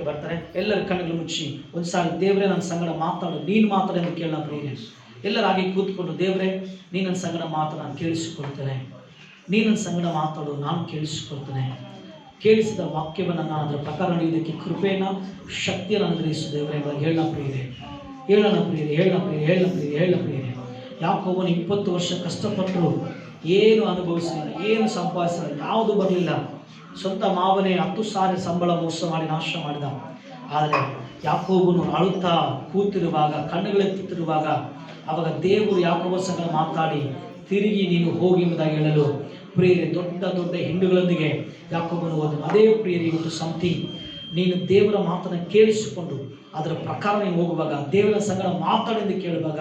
ವಾಕ್ಯಕ್ಕೆ ಬರ್ತಾರೆ. ಎಲ್ಲರ ಕಣ್ಣುಗಳು ಮುಚ್ಚಿ ಒಂದು ಸಾರಿ ದೇವರೇ ನನ್ನ ಸಂಗಡ ಮಾತಾಡು, ನೀನು ಮಾತಾಡು ಎಂದು ಕೇಳೋಣ ಪ್ರಿಯರೇ. ಎಲ್ಲರಾಗಿ ಕೂತ್ಕೊಂಡು ದೇವರೇ ನೀನು ನನ್ನ ಸಂಗಡ ಮಾತಾಡು, ನಾನು ಕೇಳಿಸಿಕೊಳ್ತೇನೆ. ನೀನು ನನ್ನ ಸಂಗಡ ಮಾತಾಡು, ನಾನು ಕೇಳಿಸಿಕೊಳ್ತೇನೆ. ಕೇಳಿಸಿದ ವಾಕ್ಯವನ್ನು ನಾನು ಅದರ ಪ್ರಕಾರ ನಡೆಯುವುದಕ್ಕೆ ಕೃಪೆಯನ್ನು ಶಕ್ತಿಯನ್ನು ಅನುಗ್ರಹಿಸು ದೇವರೇ. ಹೇಳೋಣ ಪ್ರಿಯರೇ, ಹೇಳೋಣ ಪ್ರಿಯರೇ, ಹೇಳೋಣ ಪ್ರಿಯರೇ, ಹೇಳೋಣ ಪ್ರಿಯರೇ, ಹೇಳೋಣ ಪ್ರಿಯರೇ. ಯಾಕೋಬನು 20 ವರ್ಷ ಕಷ್ಟಪಟ್ಟರು, ಏನು ಅನುಭವಿಸಲಿಲ್ಲ, ಏನು ಸಂಪಾದಿಸಲಿಲ್ಲ, ಯಾವುದು ಬರಲಿಲ್ಲ. ಸ್ವಂತ ಮಾವನೇ 10 ಸಾವಿರ ಸಂಬಳ ಮೋಸ ಮಾಡಿ ನಾಶ ಮಾಡಿದ. ಆದರೆ ಯಾಕೋಬನು ಅಳುತ್ತಾ ಕೂತಿರುವಾಗ, ಕಣ್ಣುಗಳೆತ್ತುತ್ತಿರುವಾಗ, ಆವಾಗ ದೇವರು ಯಾಕೋಬನ ಸಂಗಡ ಮಾತಾಡಿ ತಿರುಗಿ ನೀನು ಹೋಗಿ ಎಂಬುದಾಗಿ ಹೇಳಲು ಪ್ರಿಯರೇ, ದೊಡ್ಡ ದೊಡ್ಡ ಹಿಂಡುಗಳೊಂದಿಗೆ ಯಾಕೋಬನು ಹೋದನು. ಅದೇ ಪ್ರಿಯರೇ, ಇವತ್ತು ಸಮಥಿಂಗ್ ನೀನು ದೇವರ ಮಾತನ್ನು ಕೇಳಿಸಿಕೊಂಡು ಅದರ ಪ್ರಕಾರ ನೀನು ಹೋಗುವಾಗ, ದೇವರ ಸಂಗಡ ಮಾತಾಡೆಂದು ಕೇಳುವಾಗ,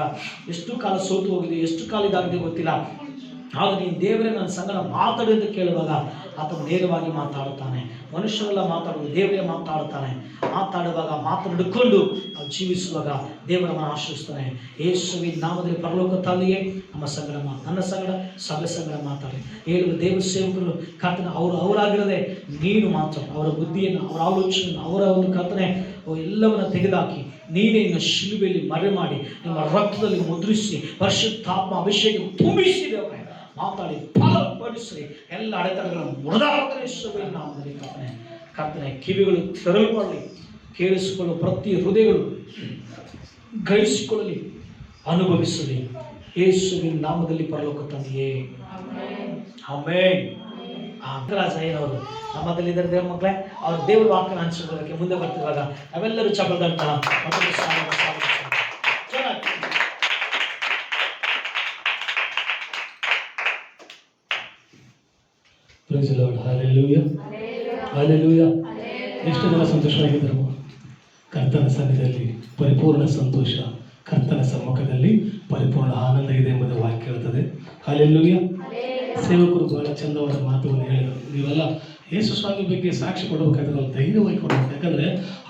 ಎಷ್ಟು ಕಾಲ ಸೋತು ಹೋಗಿದೆ, ಎಷ್ಟು ಕಾಲ ಇದಾಗಿದೆ ಗೊತ್ತಿಲ್ಲ, ಆಗ ನೀನು ದೇವರೇ ನನ್ನ ಸಂಗಡ ಮಾತಾಡು ಎಂದು ಕೇಳುವಾಗ ಆತನು ನೇರವಾಗಿ ಮಾತಾಡುತ್ತಾನೆ. ಮನುಷ್ಯರೆಲ್ಲ ಮಾತಾಡುವುದು, ದೇವರೇ ಮಾತಾಡುತ್ತಾನೆ. ಮಾತಾಡುವಾಗ ಮಾತನಾಡಿಕೊಂಡು ನಾವು ಜೀವಿಸುವಾಗ ದೇವರನ್ನು ಆಶ್ರಯಿಸ್ತಾನೆ. ಯೇಸುವಿನ ನಾಮದಲ್ಲಿ ಪರಲೋಕ ತಂದೆಯೇ ನಮ್ಮ ಸಂಗಡ ನನ್ನ ಸಂಗಡ ಸಭೆ ಸಂಗಡ ಮಾತಾಡಿ ಹೇಳುವ ದೇವ ಸೇವಕರು ಕರ್ತನ ಅವರಾಗಿರದೆ ನೀನು ಮಾತಾಡು. ಅವರ ಬುದ್ಧಿಯನ್ನು, ಅವರ ಆಲೋಚನೆಯನ್ನು, ಅವರ ಒಂದು ಕರ್ತನೆ ಎಲ್ಲವನ್ನು ತೆಗೆದುಹಾಕಿ ನೀನೇ ನಿನ್ನ ಶಿಲುಬೆಯಲ್ಲಿ ಮರೆ ಮಾಡಿ ನಿಮ್ಮ ರಕ್ತದಲ್ಲಿ ಮುದ್ರಿಸಿ ಪರಿಶುದ್ಧಾತ್ಮ ಅಭಿಷೇಕ ತುಂಬಿಸಿದವರೇ ಮಾತಾಡಿ ಫಲಪಡಿಸಿ ಎಲ್ಲ ಅಡೆತಡೆಗಳನ್ನು ಮುರಿದಾಕರಿಸುವ ನಾಮದಲ್ಲಿ ಕರ್ತನೆ ಕಿವಿಗಳು ತೆರಳಬರಲಿ, ಕೇಳಿಸಿಕೊಳ್ಳುವ ಪ್ರತಿ ಹೃದಯಗಳು ಗ್ರಹಿಸಿಕೊಳ್ಳಲಿ, ಅನುಭವಿಸಲಿ. ಯೇಸುವಿನ ನಾಮದಲ್ಲಿ ಪರಲೋಕ ತಂದೆಯೇ, ಆಮೆನ್. ರಾಜಯ್ಯನವರು ನಮ್ಮದಲ್ಲಿದ್ದಾರೆ ದೇವ್ರ ಮಕ್ಕಳೇ. ಅವರು ದೇವರ ವಾಕ್ಯನ ಹಂಚಿಕೊಳ್ಳೋದಕ್ಕೆ ಮುಂದೆ ಬರ್ತಿರುವಾಗ ನಾವೆಲ್ಲರೂ ಚಪಲದಂತಹ ಮತ್ತೊಂದು ಪ್ರೈಸ್ ಲಾರ್ಡ್. Hallelujah, hallelujah. ಎಷ್ಟು ಜನ ಸಂತೋಷವಾಗಿದ್ದರು? ಕರ್ತನ ಸನ್ನಿಧಿಯಲ್ಲಿ ಪರಿಪೂರ್ಣ ಸಂತೋಷ, ಕರ್ತನ ಸಮ್ಮುಖದಲ್ಲಿ ಪರಿಪೂರ್ಣ ಆನಂದ ಇದೆ ಎಂಬುದು ವಾಕ್ಯ ಹೇಳ್ತದೆ. ಹಲ್ಲೆಲೂಯಾ. ಸೇವಕರು ಬಹಳ ಚಂದವಾದ ಮಾತುಗಳನ್ನು ಹೇಳಿದರು. ನೀವೆಲ್ಲ ಯೇಸು ಸ್ವಾಮಿ ಬಗ್ಗೆ ಸಾಕ್ಷಿ ಕೊಡಬೇಕಾದ್ರೆ ನಾವು ಧೈರ್ಯವಾಗಿ ಕೊಡಬೇಕು. ಯಾಕಂದರೆ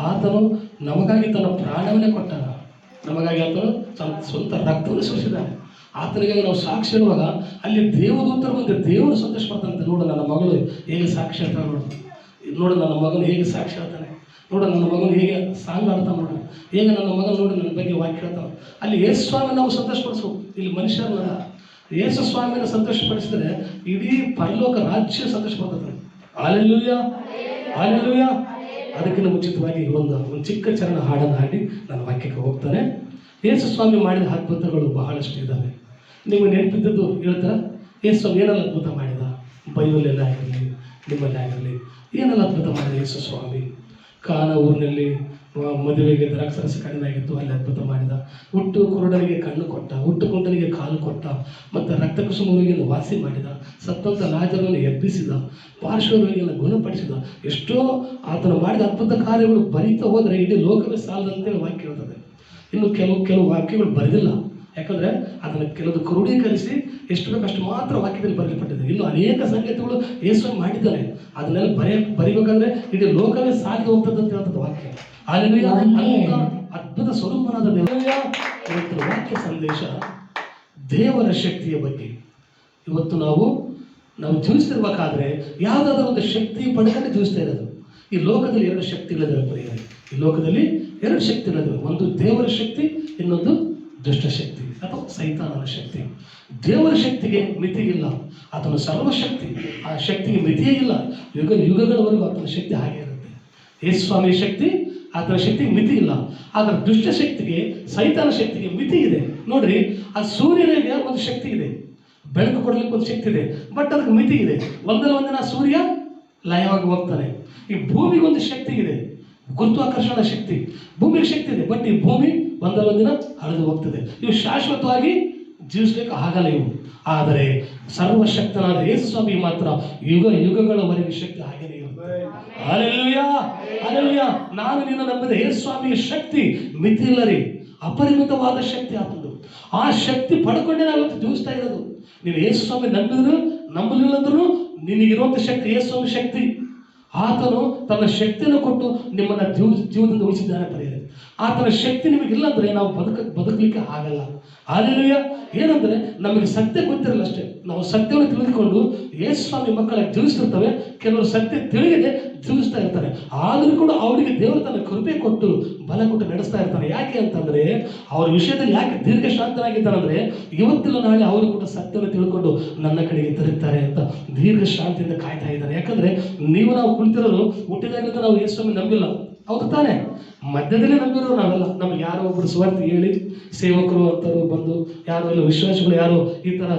ಆತನು ನಮಗಾಗಿ ತನ್ನ ಪ್ರಾಣವನ್ನೇ ಕೊಟ್ಟಾನ, ನಮಗಾಗಿ ಆತನು ತನ್ನ ಸ್ವಂತ ರಕ್ತವನ್ನು ಸುರಿಸಿದ್ದಾನೆ. ಆತನಿಗಾಗಿ ನಾವು ಸಾಕ್ಷಿ ಹೇಳುವಾಗ ಅಲ್ಲಿ ದೇವದೂತರು ಬಂದು ದೇವರು ಸಂತೋಷ ಪಡ್ತಾನಂತೆ. ನೋಡು ನನ್ನ ಮಗಳು ಹೇಗೆ ಸಾಕ್ಷಿ ಹೇಳ್ತಾನೆ, ನೋಡು ನನ್ನ ಮಗನು ಹೇಗೆ ಸಾಕ್ಷಿ ಹೇಳ್ತಾನೆ, ನೋಡು ನನ್ನ ಮಗನು ಹೇಗೆ ಸಾಂಗ್ ಆಡ್ತಾನೆ, ನೋಡು ಹೇಗೆ ನನ್ನ ಮಗನು ನೋಡಿ ನನ್ನ ಬಗ್ಗೆ ವಾಕ್ಯ ಹೇಳ್ತಾನೆ. ಅಲ್ಲಿ ಯೇಸು ಸ್ವಾಮಿ ನಾವು ಸಂತೋಷಪಡಿಸು, ಇಲ್ಲಿ ಮನುಷ್ಯರನ್ನ ಯೇಸು ಸ್ವಾಮಿಯನ್ನು ಸಂತೋಷಪಡಿಸಿದರೆ ಇಡೀ ಪರಲೋಕ ರಾಜ್ಯ ಸಂತೋಷ ಪಡ್ತದೆ. Hallelujah, hallelujah. ಅದಕ್ಕಿಂತ ಮುಂಚಿತವಾಗಿ ಒಂದು ಚಿಕ್ಕ ಚರಣ ಹಾಡನ್ನು ಹಾಡಿ ನನ್ನ ವಾಕ್ಯಕ್ಕೆ ಹೋಗ್ತಾನೆ. ಯೇಸು ಸ್ವಾಮಿ ಮಾಡಿದ ಅದ್ಭುತಗಳು ಬಹಳಷ್ಟು ಇದ್ದಾವೆ. ನಿಮಗೆ ನೆನಪಿದ್ದದ್ದು ಹೇಳ್ತಾರ, ಯೇಸು ಸ್ವಾಮಿ ಏನೆಲ್ಲ ಅದ್ಭುತ ಮಾಡಿದ, ಬೈಬಲೆಲ್ಲ ಆಗಿರಲಿ, ನಿಮ್ಮಲ್ಲಿ ಆಗಿರಲಿ, ಏನೆಲ್ಲ ಅದ್ಭುತ ಮಾಡಿದ ಯೇಸು ಸ್ವಾಮಿ. ಕಾನ ಊರಿನಲ್ಲಿ ಮದುವೆಗೆ ದ್ರಾಕ್ಷರಸ ಕಡಿಮೆ ಆಗಿತ್ತು, ಅಲ್ಲಿ ಅದ್ಭುತ ಮಾಡಿದ. ಹುಟ್ಟು ಕುರುಡನಿಗೆ ಕಣ್ಣು ಕೊಟ್ಟ, ಹುಟ್ಟು ಕುಂಟನಿಗೆ ಕಾಲು ಕೊಟ್ಟ, ಮತ್ತು ರಕ್ತ ಕುಸುಮರಿಗೆ ವಾಸಿ ಮಾಡಿದ, ಸತ್ತಂತ ಲಾಜರನ್ನು ಎಬ್ಬಿಸಿದ, ಪಾರ್ಶ್ವರೋಗಿಯನ್ನು ಗುಣಪಡಿಸಿದ. ಎಷ್ಟೋ ಆತನು ಮಾಡಿದ ಅದ್ಭುತ ಕಾರ್ಯಗಳು ಬರೀತಾ ಹೋದರೆ ಇಡೀ ಲೋಕವೇ ಸಾಲದಂತೇಳಿ ವಾಕ್ಯ ಇರ್ತದೆ. ಇನ್ನು ಕೆಲವು ವಾಕ್ಯಗಳು ಬರೆದಿಲ್ಲ, ಯಾಕಂದರೆ ಅದನ್ನು ಕೆಲವು ಕ್ರೋಢೀಕರಿಸಿ ಎಷ್ಟು ಬೇಕಷ್ಟು ಮಾತ್ರ ವಾಕ್ಯದಲ್ಲಿ ಬರೆಯಲ್ಪಟ್ಟಿದೆ. ಇನ್ನು ಅನೇಕ ಸಂಗತಿಗಳು ಯೇಸು ಮಾಡಿದ್ದಾನೆ, ಅದನ್ನೆಲ್ಲ ಬರೀಬೇಕಂದ್ರೆ ಇಡೀ ಲೋಕವೇ ಸಾಗಿ ಹೋಗ್ತದೆ ಅಂತ ಹೇಳ್ತದೆ ವಾಕ್ಯ. ಹಲ್ಲೆಲೂಯಾ. ಅದ್ಭುತ ಸ್ವರೂಪನಾದ ದೇವರ ಇವತ್ತಿನ ವಾಕ್ಯ ಸಂದೇಶ ದೇವರ ಶಕ್ತಿಯ ಬಗ್ಗೆ. ಇವತ್ತು ನಾವು ಜೀವಿಸ್ತಿರ್ಬೇಕಾದ್ರೆ ಯಾವುದಾದ್ರೂ ಒಂದು ಶಕ್ತಿ ಪಡ್ಕೊಂಡು ಜೀವಿಸ್ತಾ ಇರೋದು. ಈ ಲೋಕದಲ್ಲಿ 2 ಶಕ್ತಿಗಳಿದ್ದಾವೆ ಪ್ರಿಯರೇ. ಈ ಲೋಕದಲ್ಲಿ 2 ಶಕ್ತಿಗಳಿದ್ದಾವೆ. ಒಂದು ದೇವರ ಶಕ್ತಿ, ಇನ್ನೊಂದು ದುಷ್ಟಶಕ್ತಿ ಅಥವಾ ಸೈತಾನನ ಶಕ್ತಿ. ದೇವರ ಶಕ್ತಿಗೆ ಮಿತಿಗಿಲ್ಲ, ಆತನ ಸರ್ವಶಕ್ತಿ, ಆ ಶಕ್ತಿಗೆ ಮಿತಿಯೇ ಇಲ್ಲ. ಯುಗಗಳವರೆಗೂ ಆತನ ಶಕ್ತಿ ಹಾಗೆ ಇರುತ್ತೆ. ಯೇಸು ಸ್ವಾಮಿಯ ಶಕ್ತಿ, ಆತನ ಶಕ್ತಿಗೆ ಮಿತಿ ಇಲ್ಲ. ಆದರೆ ದುಷ್ಟಶಕ್ತಿಗೆ, ಸೈತಾನ ಶಕ್ತಿಗೆ ಮಿತಿ ಇದೆ. ನೋಡ್ರಿ, ಆ ಸೂರ್ಯನಿಗೆ ಒಂದು ಶಕ್ತಿ ಇದೆ, ಬೆಳಕು ಕೊಡಲಿಕ್ಕೆ ಒಂದು ಶಕ್ತಿ ಇದೆ, ಬಟ್ ಅದಕ್ಕೆ ಮಿತಿ ಇದೆ. ಒಂದಲ್ಲ ಒಂದಿನ ಸೂರ್ಯ ಲಯವಾಗಿ ಹೋಗ್ತಾನೆ. ಈ ಭೂಮಿಗೊಂದು ಶಕ್ತಿ ಇದೆ, ಗುರುತ್ವಾಕರ್ಷಣ ಶಕ್ತಿ. ಭೂಮಿಗೆ ಶಕ್ತಿ ಇದೆ, ಬಟ್ ಈ ಭೂಮಿ ಒಂದಲ್ಲ ಒಂದಿನ ಹರಿದು ಹೋಗ್ತದೆ. ಇವು ಶಾಶ್ವತವಾಗಿ ಜೀವಿಸ್ಲಿಕ್ಕೆ ಆಗಲ್ಲ ಇವು. ಆದರೆ ಸರ್ವಶಕ್ತನಾದ ಯೇಸು ಸ್ವಾಮಿ ಮಾತ್ರ ಯುಗಗಳವರೆಗೆ ಶಕ್ತಿ ಹಾಗೇನೆ ಇರುತ್ತೆ. Hallelujah, hallelujah. ನಾನು ನಿನ್ನ ನಂಬಿದ ಯೇಸು ಸ್ವಾಮಿಯ ಶಕ್ತಿ ಮಿತಿ ಇಲ್ಲ ರೀ, ಅಪರಿಮಿತವಾದ ಶಕ್ತಿ ಆತಂದು. ಆ ಶಕ್ತಿ ಪಡ್ಕೊಂಡೇ ನಾವು ಇವತ್ತು ಜೀವಿಸ್ತಾ ಇರೋದು. ನೀನು ಯೇಸು ಸ್ವಾಮಿ ನಂಬಿದ್ರು ನಂಬಲಿಲ್ಲ ಅಂದ್ರೂ ನಿನಗಿರುವಂಥ ಶಕ್ತಿ ಯೇಸು ಸ್ವಾಮಿ ಶಕ್ತಿ. ಆತನು ತನ್ನ ಶಕ್ತಿಯನ್ನು ಕೊಟ್ಟು ನಿಮ್ಮನ್ನು ಜೀವದಿಂದ ಉಳಿಸಿದ್ದಾನೆ ಪ್ರಿಯರೇ. ಆತನ ಶಕ್ತಿ ನಿಮಗಿಲ್ಲ ಅಂದರೆ ನಾವು ಬದುಕಲಿಕ್ಕೆ ಆಗಲ್ಲ. ಹಾಲೆಲೂಯ. ಏನಂದ್ರೆ ನಮಗೆ ಸತ್ಯ ಗೊತ್ತಿರಲ್ಲ ಅಷ್ಟೇ. ನಾವು ಸತ್ಯವನ್ನು ತಿಳಿದುಕೊಂಡು ಯೇಸು ಸ್ವಾಮಿ ಮಕ್ಕಳಾಗಿ ಜೀವಿಸ್ತಿರ್ತವೆ. ಕೆಲವರು ಸತ್ಯ ತಿಳಿಯದೆ ಜೀವಿಸ್ತಾ ಇರ್ತಾರೆ. ಆದರೂ ಕೂಡ ಅವರಿಗೆ ದೇವರು ತನ್ನ ಕೃಪೆ ಕೊಟ್ಟು ಬಲ ಕೊಟ್ಟು ನಡೆಸ್ತಾ ಇರ್ತಾನೆ. ಯಾಕೆ ಅಂತಂದ್ರೆ ಅವ್ರ ವಿಷಯದಲ್ಲಿ ಯಾಕೆ ದೀರ್ಘ ಶಾಂತನಾಗಿದ್ದಾನಂದ್ರೆ ಇವತ್ತಿಲ್ಲ ನಾಳೆ ಅವರು ಕೂಡ ಸತ್ಯವನ್ನು ತಿಳ್ಕೊಂಡು ನನ್ನ ಕಡೆಗೆ ತಿರುಗ್ತಾರೆ ಅಂತ ದೀರ್ಘ ಶಾಂತಿಯಿಂದ ಕಾಯ್ತಾ ಇದ್ದಾರೆ. ಯಾಕಂದ್ರೆ ನಾವು ಕುಳಿತಿರೋರು ಹುಟ್ಟಿದಾಗಲಿಂದ ನಾವು ಯೇಸು ಸ್ವಾಮಿ ನಂಬಿಲ್ಲ, ಹೌದು ತಾನೆ? ಮಧ್ಯದಲ್ಲೇ ನಂಬಿರೋ ನಾವೆಲ್ಲ. ನಮ್ಗೆ ಯಾರೋ ಒಬ್ಬರು ಸ್ವಾರ್ಥ ಹೇಳಿ ಸೇವಕರು ಅಂತರು ಬಂದು ಯಾರು ಇಲ್ಲ ವಿಶ್ವಾಸಿಗಳು ಯಾರು ಈ ಥರ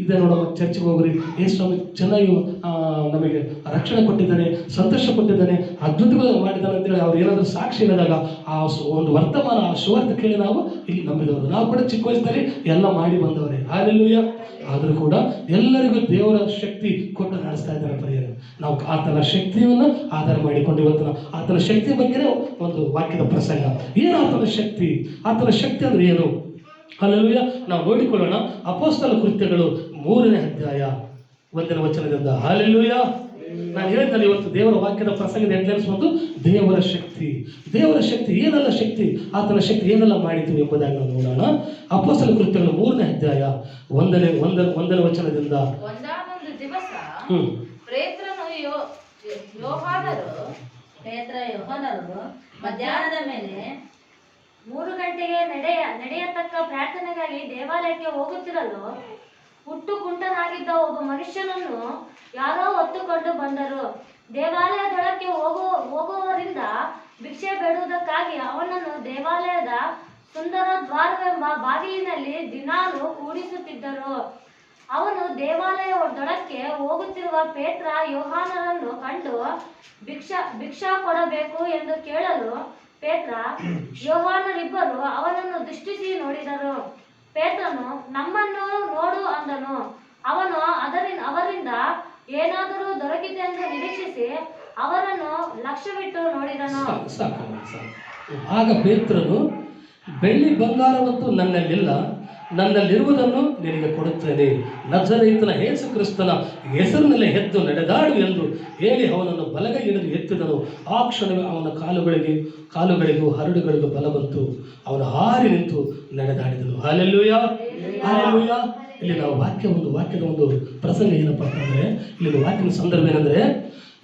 ಇದೆ ನೋಡಮ್ಮ ಚರ್ಚ್ಗೆ ಹೋಗ್ರಿ, ಯೇಸು ಸ್ವಾಮಿ ಚೆನ್ನಾಗಿ ನಮಗೆ ರಕ್ಷಣೆ ಕೊಟ್ಟಿದ್ದಾನೆ, ಸಂತೋಷ ಕೊಟ್ಟಿದ್ದಾನೆ, ಅದ್ಭುತಗಳು ಮಾಡಿದ್ದಾನೆ ಅಂತೇಳಿ ಅವ್ರು ಏನಾದರೂ ಸಾಕ್ಷಿ ಹೇಳಿದಾಗ ಆ ಒಂದು ವರ್ತಮಾನ ಆ ಸುವಾರ್ಥ ಕೇಳಿ ನಾವು ಇಲ್ಲಿ ನಂಬಿದವರು. ನಾವು ಕೂಡ ಚಿಕ್ಕ ವಯಸ್ಸಲ್ಲಿ ಎಲ್ಲ ಮಾಡಿ ಬಂದವರೇ. ಹಾಲೆಲೂಯ. ಆದರೂ ಕೂಡ ಎಲ್ಲರಿಗೂ ದೇವರ ಶಕ್ತಿ ಕೊಟ್ಟು ನಡೆಸ್ತಾ ಇದ್ದಾರೆ ಪರಿಹಾರ. ನಾವು ಆತನ ಶಕ್ತಿಯನ್ನು ಆಧಾರ ಮಾಡಿಕೊಂಡು ಇವತ್ತು ಆತನ ಶಕ್ತಿ ಬಗ್ಗೆನೇ ಒಂದು ವಾಕ್ಯದ ಪ್ರಸಂಗ. ಏನು ಆತನ ಶಕ್ತಿ? ಆತನ ಶಕ್ತಿ ಅಂದ್ರೆ ಏನು? ಹಾಲೆಲೂಯ. ನಾವು ನೋಡಿಕೊಳ್ಳೋಣ. ಅಪೊಸ್ತಲ ಕೃತ್ಯಗಳು 3ನೇ ಅಧ್ಯಾಯ 1ನೇ ವಚನದಿಂದ. ಹಾಲೆಲೂಯ. ನಾನು ಹೇಳಿದ್ದಲ್ಲಿ ಇವತ್ತು ದೇವರ ವಾಕ್ಯದ ಪ್ರಸಂಗದ ಹೆಡ್ಲೈನ್ಸ್ ಒಂದು ದೇವರ ಶಕ್ತಿ. ದೇವರ ಶಕ್ತಿ ಏನೆಲ್ಲ ಶಕ್ತಿ, ಆತನ ಶಕ್ತಿ ಏನೆಲ್ಲ ಮಾಡಿತು ಎಂಬುದಾಗಿ ನಾವು ನೋಡೋಣ. ಅಪೊಸ್ತಲ ಕೃತ್ಯಗಳು 3ನೇ ಅಧ್ಯಾಯ 1ನೇ ವಚನದಿಂದ. ಒಂದಾನೊಂದು ದಿವಸ ಯೋಹಾನರು ಮಧ್ಯಾಹ್ನದ ಮೇಲೆ 3 ಗಂಟೆಗೆ ನಡೆಯತಕ್ಕ ಪ್ರಾರ್ಥನೆಗಾಗಿ ದೇವಾಲಯಕ್ಕೆ ಹೋಗುತ್ತಿರಲು ಹುಟ್ಟು ಕುಂಟನಾಗಿದ್ದ ಒಬ್ಬ ಮನುಷ್ಯನನ್ನು ಯಾರೋ ಹೊತ್ತುಕೊಂಡು ಬಂದರು. ದೇವಾಲಯದೊಳಕ್ಕೆ ಹೋಗುವವರಿಂದ ಭಿಕ್ಷೆ ಬೇಡುವುದಕ್ಕಾಗಿ ಅವನನ್ನು ದೇವಾಲಯದ ಸುಂದರ ದ್ವಾರವೆಂಬ ಬಾಗಿಲಿನಲ್ಲಿ ದಿನಾಲು ಕೂಡಿಸುತ್ತಿದ್ದರು. ಅವನು ದೇವಾಲಯದೊಳಕ್ಕೆ ಹೋಗುತ್ತಿರುವ ಪೇತ್ರ ಯೋಹಾನರನ್ನು ಕಂಡು ಭಿಕ್ಷಾ ಕೊಡಬೇಕು ಎಂದು ಕೇಳಲು ಪೇತ್ರ ಯೋಹಾನರಿಬ್ಬರು ಅವನನ್ನು ದೃಷ್ಟಿಸಿ ನೋಡಿದರು. ಪೇತ್ರನು ನಮ್ಮನ್ನು ನೋಡು ಅಂದನು. ಅವನು ಅವರಿಂದ ಏನಾದರೂ ದೊರಕಿತೆಂದು ನಿರೀಕ್ಷಿಸಿ ಅವರನ್ನು ಲಕ್ಷ್ಯವಿಟ್ಟು ನೋಡಿದನು. ಆಗ ಪೇತ್ರನು, ಬೆಳ್ಳಿ ಬಂಗಾರವಂತೂ ನನ್ನಲ್ಲಿಲ್ಲ, ನನ್ನಲ್ಲಿರುವುದನ್ನು ನಿನಗೆ ಕೊಡುತ್ತೇನೆ. ನಜರೇತನ ಯೇಸು ಕ್ರಿಸ್ತನ ಹೆಸರಿನಲ್ಲಿ ಎದ್ದು ನಡೆದಾಡು ಎಂದು ಹೇಳಿ ಅವನನ್ನು ಬಲಗೈ ಹಿಡಿದು ಎತ್ತಿದನು. ಆ ಕ್ಷಣವೇ ಅವನ ಕಾಲುಗಳಿಗೂ ಹರಡುಗಳಿಗೂ ಬಲ ಬಂತು. ಅವನು ಹಾರಿ ನಿಂತು ನಡೆದಾಡಿದನು. Hallelujah, hallelujah. ಇಲ್ಲಿ ನಾವು ವಾಕ್ಯದ ಒಂದು ಪ್ರಸಂಗ ಏನಪ್ಪ ಅಂತಂದ್ರೆ, ಇಲ್ಲಿ ವಾಕ್ಯದ ಸಂದರ್ಭ ಏನಂದ್ರೆ,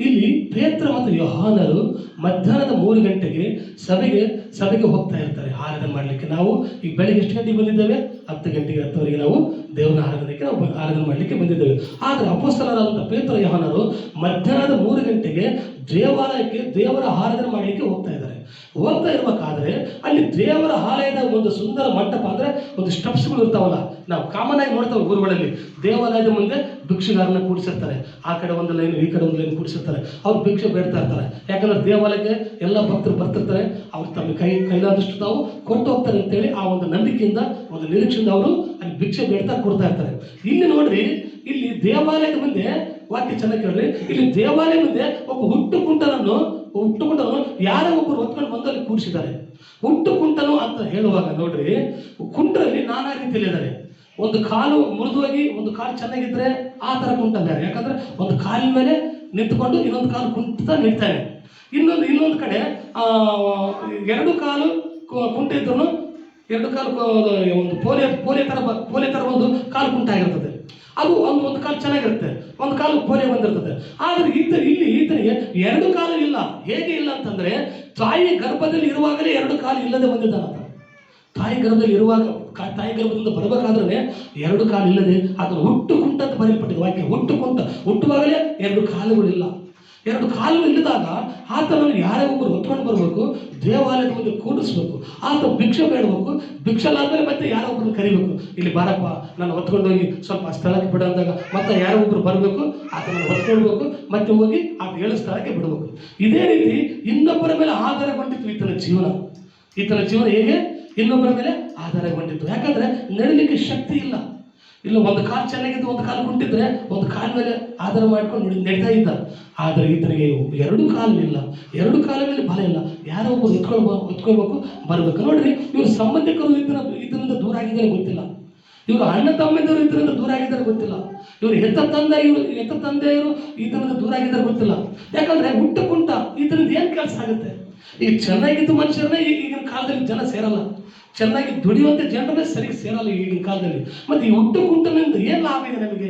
ಇಲ್ಲಿ ಪೇತ್ರ ಮತ್ತು ಯೋಹಾನರು ಮಧ್ಯಾಹ್ನದ 3 ಗಂಟೆಗೆ ಸಭೆಗೆ ಹೋಗ್ತಾ ಇರ್ತಾರೆ ಆರಾಧನೆ ಮಾಡಲಿಕ್ಕೆ. ನಾವು ಈಗ ಬೆಳಗ್ಗೆ ಎಷ್ಟು ಗಂಟೆಗೆ ಬಂದಿದ್ದೇವೆ? 10 ಗಂಟೆಗೆ 10ವರೆಗೆ ನಾವು ದೇವರ ಆರಾಧನೆ ಮಾಡಲಿಕ್ಕೆ ಬಂದಿದ್ದೇವೆ. ಆದರೆ ಅಪೊಸ್ತಲರಾದಂಥ ಪೇತ್ರ ಯೋಹಾನರು ಮಧ್ಯಾಹ್ನದ 3 ಗಂಟೆಗೆ ದೇವಾಲಯಕ್ಕೆ ದೇವರ ಆರಾಧನೆ ಮಾಡಲಿಕ್ಕೆ ಹೋಗ್ತಾ ಇದ್ದಾರೆ. ಹೋಗ್ತಾ ಇರ್ಬೇಕಾದ್ರೆ ಅಲ್ಲಿ ದೇವರ ಆಲಯದ ಒಂದು ಸುಂದರ ಮಂಟಪ, ಅಂದ್ರೆ ಒಂದು ಸ್ಟೆಪ್ಸ್ಗಳು ಇರ್ತಾವಲ್ಲ, ನಾವು ಕಾಮನ್ ಆಗಿ ನೋಡ್ತಾವೆ ಊರುಗಳಲ್ಲಿ. ದೇವಾಲಯದ ಮುಂದೆ ಭಿಕ್ಷುಗಾರನ ಕೂಡಿಸಿರ್ತಾರೆ. ಆ ಕಡೆ ಒಂದು ಲೈನ್, ಈ ಕಡೆ ಒಂದು ಲೈನ್ ಕೂಡಿಸಿರ್ತಾರೆ. ಅವ್ರು ಭಿಕ್ಷೆ ಬೇಡ್ತಾ ಇರ್ತಾರೆ. ಯಾಕಂದ್ರೆ ದೇವಾಲಯಕ್ಕೆ ಎಲ್ಲ ಭಕ್ತರು ಬರ್ತಿರ್ತಾರೆ. ಅವ್ರು ತಮ್ಮ ಕೈಲಾದಷ್ಟು ತಾವು ಕೊಟ್ಟು ಹೋಗ್ತಾರೆ ಅಂತೇಳಿ ಆ ಒಂದು ನಂಬಿಕೆಯಿಂದ, ಒಂದು ನಿರೀಕ್ಷೆಯಿಂದ ಅವರು ಅಲ್ಲಿ ಭಿಕ್ಷೆ ಬೇಡ್ತಾ ಕೊಡ್ತಾ ಇರ್ತಾರೆ. ಇಲ್ಲಿ ನೋಡ್ರಿ, ಇಲ್ಲಿ ದೇವಾಲಯದ ಮುಂದೆ ವಾಕ್ಯ ಚೆನ್ನಾಗಿ ಕೇಳ್ರಿ. ಇಲ್ಲಿ ದೇವಾಲಯ ಮುಂದೆ ಒಬ್ಬ ಹುಟ್ಟು ಕುಂಟನನ್ನು ಯಾರೋ ಒಬ್ಬರು ಹೊತ್ಕೊಂಡು ಬಂದು ಅಲ್ಲಿ ಕೂರಿಸಿದ್ದಾರೆ. ಹುಟ್ಟು ಕುಂಟನು ಅಂತ ಹೇಳುವಾಗ ನೋಡ್ರಿ, ಕುಂಟರಲ್ಲಿ ನಾನಾ ರೀತಿಯಲ್ಲಿ ಇದ್ದಾರೆ. ಒಂದು ಕಾಲು ಮುರಿದೋಗಿ ಒಂದು ಕಾಲು ಚೆನ್ನಾಗಿದ್ರೆ ಆ ಥರ ಕುಂಟ ಬೇರೆ. ಯಾಕಂದ್ರೆ ಒಂದು ಕಾಲಿನ ಮೇಲೆ ನಿಂತ್ಕೊಂಡು ಇನ್ನೊಂದು ಕಾಲು ಕುಂಟ ನಿಲ್ತಾನೆ. ಇನ್ನೊಂದು ಕಡೆ 2 ಕಾಲು ಕುಂಟ ಇದ್ರು 2 ಕಾಲು ಒಂದು ಪೋಲೆ ತರ ಒಂದು ಕಾಲು ಕುಂಟ ಆಗಿರ್ತದೆ. ಅದು ಒಂದು ಕಾಲು ಚೆನ್ನಾಗಿರುತ್ತೆ, ಒಂದು ಕಾಲು ಪೋಲೆ ಬಂದಿರ್ತದೆ. ಆದರೆ ಈತನಿಗೆ 2 ಕಾಲು ಇಲ್ಲ. ಹೇಗೆ ಇಲ್ಲ ಅಂತಂದ್ರೆ, ತಾಯಿ ಗರ್ಭದಲ್ಲಿ ಇರುವಾಗಲೇ 2 ಕಾಲು ಇಲ್ಲದೆ ಬಂದಿದ್ದಾನಂತ. ತಾಯಿ ಗರ್ಭದಿಂದ ಬರಬೇಕಾದ್ರೆ 2 ಕಾಲು ಇಲ್ಲದೆ ಅದನ್ನು ಹುಟ್ಟು ಕುಂಟ ಅಂತ ಬರೆಯಲ್ಪಟ್ಟಿದೆ ವಾಕ್ಯ. ಹುಟ್ಟುವಾಗಲೇ 2 ಕಾಲುಗಳಿಲ್ಲ. 2 ಕಾಲು ಇಲ್ಲದಾಗ ಆತನನ್ನು ಯಾರೇ ಒಬ್ಬರು ಹೊತ್ಕೊಂಡು ಬರಬೇಕು, ದೇವಾಲಯದ ಮುಂದೆ ಕೂಡಿಸ್ಬೇಕು, ಆತ ಭಿಕ್ಷೆ ಬೇಡಬೇಕು. ಭಿಕ್ಷಲಾದ್ಮೇಲೆ ಮತ್ತೆ ಯಾರೋ ಒಬ್ಬರು ಕರಿಬೇಕು, ಇಲ್ಲಿ ಬಾರಪ್ಪ ನಾನು ಹೊತ್ಕೊಂಡು ಹೋಗಿ ಸ್ವಲ್ಪ ಸ್ಥಳಕ್ಕೆ ಬಿಡ ಅಂದಾಗ ಮತ್ತೆ ಯಾರೋ ಒಬ್ರು ಬರಬೇಕು, ಆತನನ್ನು ಹೊತ್ಕೊಳ್ಬೇಕು, ಮತ್ತೆ ಹೋಗಿ ಆತ ಹೇಳೋ ಸ್ಥಳಕ್ಕೆ ಬಿಡಬೇಕು. ಇದೇ ರೀತಿ ಇನ್ನೊಬ್ಬರ ಮೇಲೆ ಆಧಾರಗೊಂಡಿತ್ತು ಈತನ ಜೀವನ. ಹೇಗೆ ಇನ್ನೊಬ್ಬರ ಮೇಲೆ ಆಧಾರಗೊಂಡಿತ್ತು? ಯಾಕಂದ್ರೆ ನಡೀಲಿಕ್ಕೆ ಶಕ್ತಿ ಇಲ್ಲ. ಒಂದು ಕಾಲು ಚೆನ್ನಾಗಿದ್ದು ಒಂದು ಕಾಲು ಕುಂಟಿದ್ರೆ ಒಂದು ಕಾಲ ಮೇಲೆ ಆಧಾರ ಮಾಡ್ಕೊಂಡು ನಡೀತಾ ಇದ್ದ. ಆದರೆ ಈತನಿಗೆ 2 ಕಾಲು ಇಲ್ಲ, 2 ಕಾಲದಲ್ಲಿ ಬಲ ಇಲ್ಲ. ಯಾರೋ ಒಬ್ಬರು ಹೊತ್ಕೊಳ್ಬೇಕು, ಬರಬೇಕು. ನೋಡ್ರಿ, ಇವ್ರ ಸಂಬಂಧಿಕರು ಇದರಿಂದ ದೂರ ಆಗಿದ್ದಾರೆ ಗೊತ್ತಿಲ್ಲ. ಇವರು ಅಣ್ಣ ತಮ್ಮಂದಿರು ಇದರಿಂದ ದೂರ ಆಗಿದ್ದಾರೆ ಗೊತ್ತಿಲ್ಲ. ಇವರು ಹೆತ್ತ ತಂದೆಯರು ಈತನಿಂದ ದೂರ ಆಗಿದ್ದಾರೆ ಗೊತ್ತಿಲ್ಲ. ಯಾಕಂದ್ರೆ ಹುಟ್ಟು ಕುಂಟ ಈತನಿಂದ ಏನು ಕೆಲಸ ಆಗುತ್ತೆ? ಈಗ ಚೆನ್ನಾಗಿದ್ದು ಮನುಷ್ಯರನ್ನೇ ಈಗಿನ ಕಾಲದಲ್ಲಿ ಜನ ಸೇರಲ್ಲ. ಚೆನ್ನಾಗಿ ದುಡಿಯುವಂಥ ಜನರನ್ನೇ ಸರಿಗೆ ಸೇರಲ್ಲ ಈಗಿನ ಕಾಲದಲ್ಲಿ. ಮತ್ತು ಈ ಹುಟ್ಟು ಕುಂಟನಿಂದ ಏನು ಲಾಭ ಇದೆ ನಮಗೆ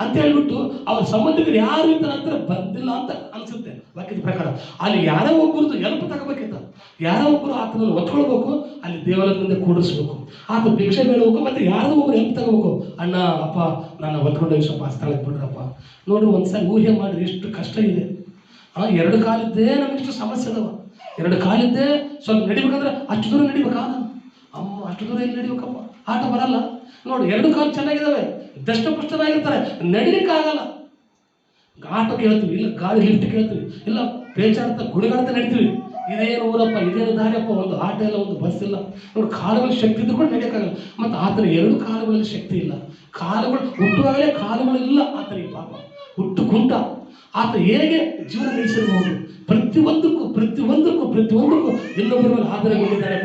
ಅಂತ ಹೇಳ್ಬಿಟ್ಟು ಅವ್ರ ಸಂಬಂಧಿಕರು ಯಾರು ಈತನ ಹತ್ರ ಬಂದಿಲ್ಲ ಅಂತ ಅನ್ಸುತ್ತೆ ವಾಕ್ಯದ ಪ್ರಕಾರ. ಅಲ್ಲಿ ಯಾರೋ ಒಬ್ಬರದ್ದು ಎಲ್ಪ್ ತಗೋಬೇಕಿತ್ತ, ಯಾರೋ ಒಬ್ಬರು ಆತನನ್ನು ಒತ್ಕೊಳ್ಬೇಕು, ಅಲ್ಲಿ ದೇವರ ಮುಂದೆ ಕೂಡಿಸ್ಬೇಕು, ಆತ ಭಿಕ್ಷೆ ಬೇಡಬೇಕು, ಮತ್ತು ಯಾರೋ ಒಬ್ಬರು ಎಲ್ಪ್ ತಗೋಬೇಕು. ಅಣ್ಣ ಅಪ್ಪ ನನ್ನ ಒತ್ಕೊಂಡೋಗಿ ಸ್ವಲ್ಪ ಆ ಸ್ಥಳಕ್ಕೆ ಬಿಡ್ರಪ್ಪ. ನೋಡ್ರಿ ಒಂದ್ಸಲ ಊಹೆ ಮಾಡ್ರಿ ಎಷ್ಟು ಕಷ್ಟ ಇದೆ. ಎರಡು ಕಾಲಿದ್ದೇ ನಮಗಿಷ್ಟು ಸಮಸ್ಯೆ ಅದಾವ. ಎರಡು ಕಾಲಿದ್ದೇ ಸ್ವಲ್ಪ ನಡಿಬೇಕಂದ್ರೆ ಅಷ್ಟು ದೂರ ನಡಿಬೇಕಾ? ಅಮ್ಮ ಅಷ್ಟು ದೂರ ಎಲ್ಲಿ ನಡಿಬೇಕಪ್ಪ? ಆಟ ಬರಲ್ಲ. ನೋಡಿ, ಎರಡು ಕಾಲು ಚೆನ್ನಾಗಿದ್ದಾವೆ, ದಷ್ಟಪುಷ್ಟನಾಗಿರ್ತಾರೆ, ನಡಿಲಿಕ್ಕಾಗಲ್ಲ. ಆಟೋ ಕೇಳ್ತೀವಿ, ಇಲ್ಲ ಗಾಡಿ ಲಿಫ್ಟ್ ಕೇಳ್ತೀವಿ, ಇಲ್ಲ ಪೇಚಾಡ್ತಾ ಗುಡಿಗಾಡ್ತಾ ನಡಿತೀವಿ. ಇದೇನು ಊರಪ್ಪ, ಇದೇನು ದಾರಿಯಪ್ಪ, ಒಂದು ಆಟೋ ಇಲ್ಲ, ಒಂದು ಬಸ್ ಇಲ್ಲ. ನೋಡಿ, ಕಾಲುಗಳಲ್ಲಿ ಶಕ್ತಿ ಇದ್ದು ಕೂಡ ನಡೆಯೋಕ್ಕಾಗಲ್ಲ. ಮತ್ತು ಆತನ ಎರಡು ಕಾಲುಗಳಲ್ಲಿ ಶಕ್ತಿ ಇಲ್ಲ. ಕಾಲುಗಳು ಹುಟ್ಟುವಾಗಲೇ ಕಾಲುಗಳು ಇಲ್ಲ ಆತನಿಗೆ. ಪಾಪ ಹುಟ್ಟು ಕುಂಟ. ಆತ ಹೇಗೆ ಜೀವನ ನಡೆಸಿರಬಹುದು? ಪ್ರತಿಯೊಂದಕ್ಕೂ ಇನ್ನೊಬ್ಬರ ಮೇಲೆ ಆಧಾರಗೊಂಡಿದ್ದಾನೆ.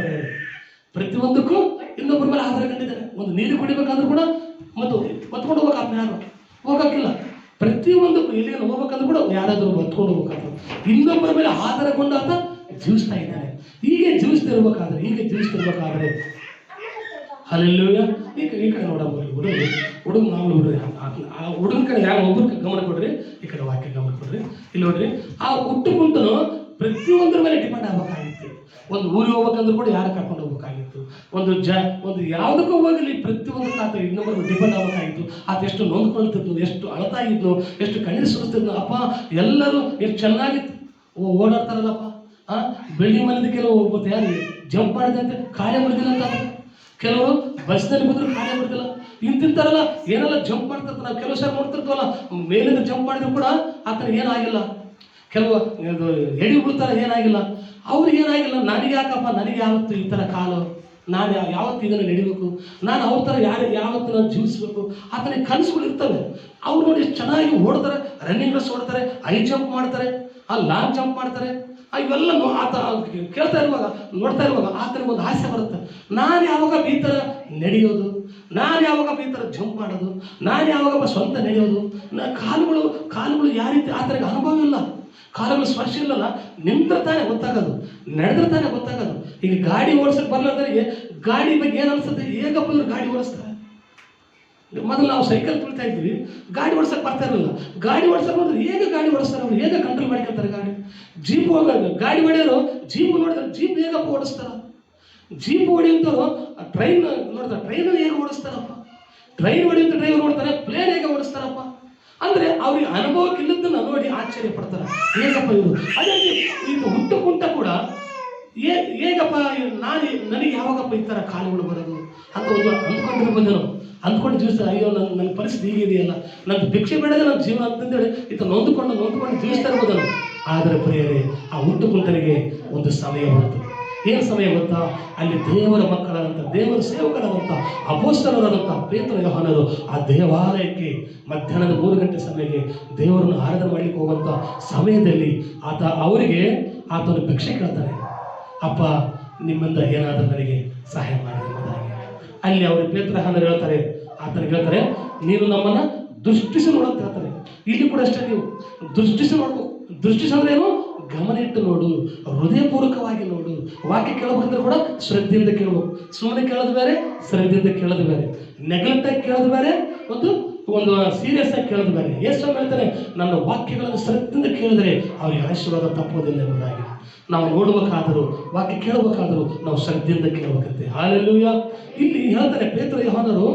ಪ್ರತಿಯೊಂದಕ್ಕೂ ಇನ್ನೊಬ್ಬರ ಮೇಲೆ ಆಧಾರಗೊಂಡಿದ್ದಾನೆ. ಒಂದು ನೀರು ಕುಡಿಬೇಕಾದ್ರೂ ಕೂಡ ಮತ್ತು ಹೊತ್ಕೊಂಡು ಹೋಗ್ಬೇಕು, ಆತನ ಯಾರು ಹೋಗಕ್ಕಿಲ್ಲ. ಪ್ರತಿಯೊಂದಕ್ಕೂ ಎಲ್ಲಿಗೆ ಹೋಗ್ಬೇಕಂದ್ರೂ ಕೂಡ ಯಾರಾದರೂ ಹೊತ್ಕೊಂಡು ಹೋಗ್ಬೇಕಾಗ್ತದೆ. ಇನ್ನೊಬ್ಬರ ಮೇಲೆ ಆಧಾರಗೊಂಡು ಆತ ಜೀವಿಸ್ತಾ ಇದ್ದಾನೆ. ಹೀಗೆ ಜೀವಿಸ್ತಿರ್ಬೇಕಾದ್ರೆ ಹಲ್ಲೆಲೂಯಾ. ಈ ಕಡೆ ನೋಡಮ್ಮ, ಹುಡುಗ ನಾವು ನೋಡ್ರಿ, ಆ ಹುಡುಗನ ಕಡೆ ಯಾರು ಒಬ್ಬರು ಗಮನ ಕೊಡ್ರಿ, ಈ ಕಡೆ ವಾಕ್ಯ ಗಮನ ಕೊಡ್ರಿ. ಇಲ್ಲಿ ನೋಡ್ರಿ, ಆ ಹುಟ್ಟು ಕುಂಟನು ಪ್ರತಿಯೊಂದರ ಮೇಲೆ ಡಿಪೆಂಡ್ ಆಗ್ಬೇಕಾಗಿತ್ತು. ಒಂದು ಊರಿಗೆ ಹೋಗ್ಬೇಕಂದ್ರೂ ಕೂಡ ಯಾರು ಕರ್ಕೊಂಡು ಹೋಗ್ಬೇಕಾಗಿತ್ತು. ಒಂದು ಯಾವುದಕ್ಕೂ ಹೋಗಲಿ ಪ್ರತಿಯೊಂದಕ್ಕೆ ಆತ ಇನ್ನೊಬ್ಬರು ಡಿಪೆಂಡ್ ಆಗಬೇಕಾಗಿತ್ತು. ಆತ ಎಷ್ಟು ನೊಂದ್ಕೊಳ್ತಿದ್ನು, ಎಷ್ಟು ಅಳ್ತಾ ಇದ್ನು, ಎಷ್ಟು ಕಣ್ಣೀರು ಸುರಿಸ್ತಿದ್ನು. ಅಪ್ಪ ಎಲ್ಲರೂ ಎಷ್ಟು ಚೆನ್ನಾಗಿ ಓಡಾಡ್ತಾರಲ್ಲಪ್ಪ. ಬಿಲ್ಡಿಂಗ್ ಮನೆಯಿಂದ ಕೆಲವು ಒಬ್ಬತ್ತು ಯಾರು ಜಂಪ್ ಮಾಡಿದಂತೆ ಕಾಲೇ ಮುರಿದಿಲ್ಲ ಅಂತ, ಕೆಲವರು ಬಸ್ನಲ್ಲಿ ಬಂದರೂ ಕಾಲೇ ಮುರಿದಿಲ್ಲ. ಇಂತಿಂತಾರಲ್ಲ ಏನೆಲ್ಲ ಜಂಪ್ ಮಾಡ್ತಿರ್ತಾರೆ. ನಾವು ಕೆಲವು ಸಾರಿ ನೋಡ್ತಿರ್ತೀವಲ್ಲ, ಮೇಲಿಂದ ಜಂಪ್ ಮಾಡಿದ್ರು ಕೂಡ ಆತನಿಗೆ ಏನಾಗಿಲ್ಲ. ಕೆಲವು ಎಡಿ ಬಿಡ್ತಾರೆ, ಏನಾಗಿಲ್ಲ. ಅವ್ರಿಗೆ ಏನಾಗಿಲ್ಲ. ನನಗೆ ಯಾಕಪ್ಪ, ನನಗೆ ಯಾವತ್ತು ಈ ಥರ ಕಾಲು, ನಾನು ಯಾವತ್ತು ಇದನ್ನು ನಡಿಬೇಕು, ನಾನು ಅವ್ರ ಥರ ಯಾವತ್ತು ನಾನು ಜೀವಿಸ್ಬೇಕು, ಆತನಿಗೆ ಕನಸುಗಳು ಇರ್ತವೆ. ಅವ್ರು ನೋಡಿ ಎಷ್ಟು ಚೆನ್ನಾಗಿ ಓಡ್ತಾರೆ, ರನ್ನಿಂಗ್ ರೇಸ್ ಓಡ್ತಾರೆ, ಹೈ ಜಂಪ್ ಮಾಡ್ತಾರೆ, ಲಾಂಗ್ ಜಂಪ್ ಮಾಡ್ತಾರೆ. ಇವೆಲ್ಲ ಆತ ಕೇಳ್ತಾ ಇರುವಾಗ, ನೋಡ್ತಾ ಇರುವಾಗ ಆತನಿಗೆ ಒಂದು ಆಸೆ ಬರುತ್ತೆ. ನಾನು ಯಾವಾಗ ಈ ಥರ ನಡೆಯೋದು, ನಾನು ಯಾವಾಗ ಈ ಥರ ಜಂಪ್ ಮಾಡೋದು, ನಾನು ಯಾವಾಗ ಸ್ವಂತ ನಡೆಯೋದು. ಕಾಲುಗಳು ಯಾವ ರೀತಿ ಆತನಿಗೆ ಅನುಭವ ಇಲ್ಲ, ಕಾಲುಗಳು ಸ್ಪರ್ಶ ಇಲ್ಲಲ್ಲ. ನಿಂತ್ರೆ ತಾನೇ ಗೊತ್ತಾಗೋದು, ನಡೆದ್ರೆ ತಾನೇ ಗೊತ್ತಾಗೋದು. ಈಗ ಗಾಡಿ ಓಡಿಸೋಕೆ ಬರ್ಲಾರ್ದವರಿಗೆ ಗಾಡಿ ಬಗ್ಗೆ ಏನು ಅನ್ಸುತ್ತೆ? ಹೇಗಪ್ಪ ಇವ್ರು ಗಾಡಿ ಓಡಿಸ್ತಾರೆ? ಮೊದಲು ನಾವು ಸೈಕಲ್ ತುಳಿತಾ ಇದ್ವಿ, ಗಾಡಿ ಓಡಿಸೋಕೆ ಬರ್ತಾ ಇರಲಿಲ್ಲ. ಗಾಡಿ ಓಡಿಸೋಕೆ ನೋಡಿದ್ರೆ ಹೇಗೆ ಗಾಡಿ ಓಡಿಸ್ತಾರೆ ಅವ್ರು, ಹೇಗೆ ಕಂಟ್ರೋಲ್ ಮಾಡ್ಕೊತಾರೆ ಗಾಡಿ. ಜೀಪ್ ಹೋಗೋದು, ಗಾಡಿ ಹೊಡೆಯೋರು ಜೀಪ್ ನೋಡಿದ್ರೆ ಜೀಪ್ ಹೇಗಪ್ಪ ಓಡಿಸ್ತಾರ? ಜೀಪ್ ಹೊಡೆಯುವಂಥವ್ರು ಟ್ರೈನ್ ನೋಡ್ತಾರೆ, ಟ್ರೈನಲ್ಲಿ ಹೇಗೆ ಓಡಿಸ್ತಾರಪ್ಪ? ಟ್ರೈನ್ ಹೊಡೆಯುವಂಥ ಡ್ರೈವರ್ ನೋಡ್ತಾರೆ, ಪ್ಲೇನ್ ಹೇಗೆ ಓಡಿಸ್ತಾರಪ್ಪ? ಅಂದರೆ ಅವ್ರಿಗೆ ಅನುಭವಕ್ಕಿಲ್ಲದನ್ನು ನೋಡಿ ಆಶ್ಚರ್ಯ ಪಡ್ತಾರೆ, ಹೇಗಪ್ಪ ಇವರು. ಅದೇ ಇದು ಹುಟ್ಟು ಕುಂಟ ಕೂಡ ಹೇಗಪ್ಪ ನನಗೆ ಯಾವಾಗಪ್ಪ ಈ ಥರ ಕಾಲುಗಳು ಬರೋದು ಅಂತ ಒಂದು ಅಂದ್ಕೊಂಡಿರ್ಬೋದು. ಅಂದ್ಕೊಂಡು ಜೀವಿಸ್ತಾರೆ. ಅಯ್ಯೋ ನನ್ನ ಪರಿಸ್ಥಿತಿ ಹೀಗಿದೆಯಲ್ಲ, ನನ್ನ ಭಿಕ್ಷೆ ಬೇಡದೆ ನನ್ನ ಜೀವನ ಅಂತಂದೇಳಿ ಇದು ನೊಂದುಕೊಂಡು ಜೀವಿಸ್ತಾ ಇರ್ಬೋದು. ಆದರೆ ಪ್ರಿಯರೇ, ಆ ಹುಟ್ಟು ಕುಂಟನಿಗೆ ಒಂದು ಸಮಯ ಬಂತು. ಏನು ಸಮಯ ಗೊತ್ತಾ? ಅಲ್ಲಿ ದೇವರ ಮಕ್ಕಳಾದಂಥ, ದೇವರ ಸೇವಕರಾದಂಥ, ಅಪೊಸ್ತಲರಾದಂಥ ಪೇತ್ರ ಯೋಹಾನರು ಆ ದೇವಾಲಯಕ್ಕೆ ಮಧ್ಯಾಹ್ನದ 3 ಗಂಟೆ ಸಮಯಕ್ಕೆ ದೇವರನ್ನು ಆರಾಧನೆ ಮಾಡಲಿಕ್ಕೆ ಹೋಗುವಂಥ ಸಮಯದಲ್ಲಿ ಆತನು ಭಿಕ್ಷೆ ಕೇಳ್ತಾನೆ. ಅಪ್ಪ, ನಿಮ್ಮಿಂದ ಏನಾದರೂ ನನಗೆ ಸಹಾಯ ಮಾಡಿ ಎಂಬುದಾಗಿ. ಅಲ್ಲಿ ಅವರು ಪೇತ್ರ ಯೋಹಾನರು ಹೇಳ್ತಾರೆ, ಆತನಿಗೆ ಹೇಳ್ತಾರೆ, ನೀನು ನಮ್ಮನ್ನು ದೃಷ್ಟಿಸಿ ನೋಡಂತ ಹೇಳ್ತಾರೆ. ಇಲ್ಲಿ ಕೂಡ ಅಷ್ಟೇ, ನೀವು ದೃಷ್ಟಿಸಿ ನೋಡ್ಬೇಕು. ದೃಷ್ಟಿಸಿ ಅಂದ್ರೆ ಏನು? ಗಮನ ಇಟ್ಟು ನೋಡು, ಹೃದಯಪೂರ್ವಕವಾಗಿ ನೋಡು. ವಾಕ್ಯ ಕೇಳಬೇಕಂದ್ರೆ ಕೂಡ ಶ್ರದ್ಧೆಯಿಂದ ಕೇಳಬೇಕು. ಸುಮ್ಮನೆ ಕೇಳೋದು ಬೇರೆ, ಶ್ರದ್ಧೆಯಿಂದ ಕೇಳೋದು ಬೇರೆ. ನೆಗ್ಲೆಕ್ಟ್ ಆಗಿ ಕೇಳೋದು ಬೇರೆ, ಒಂದು ಸೀರಿಯಸ್ ಆಗಿ ಕೇಳೋದು ಬೇರೆ. ಯೇಸು ಹೇಳ್ತಾರೆ, ನನ್ನ ವಾಕ್ಯಗಳನ್ನು ಶ್ರದ್ಧೆಯಿಂದ ಕೇಳಿದರೆ ಅವರಿಗೆ ಆಶೀರ್ವಾದ ತಪ್ಪೋದಿಲ್ಲ ಎಂಬುದಾಗಿ. ನಾವು ನೋಡಬೇಕಾದರೂ, ವಾಕ್ಯ ಕೇಳಬೇಕಾದರೂ ನಾವು ಶ್ರದ್ಧೆಯಿಂದ ಕೇಳಬೇಕಂತೆ. ಹಲ್ಲೆಲೂಯಾ. ಇಲ್ಲಿ ಹೇಳ್ತಾರೆ ಪೇತ್ರ ಯೋಹಾನರು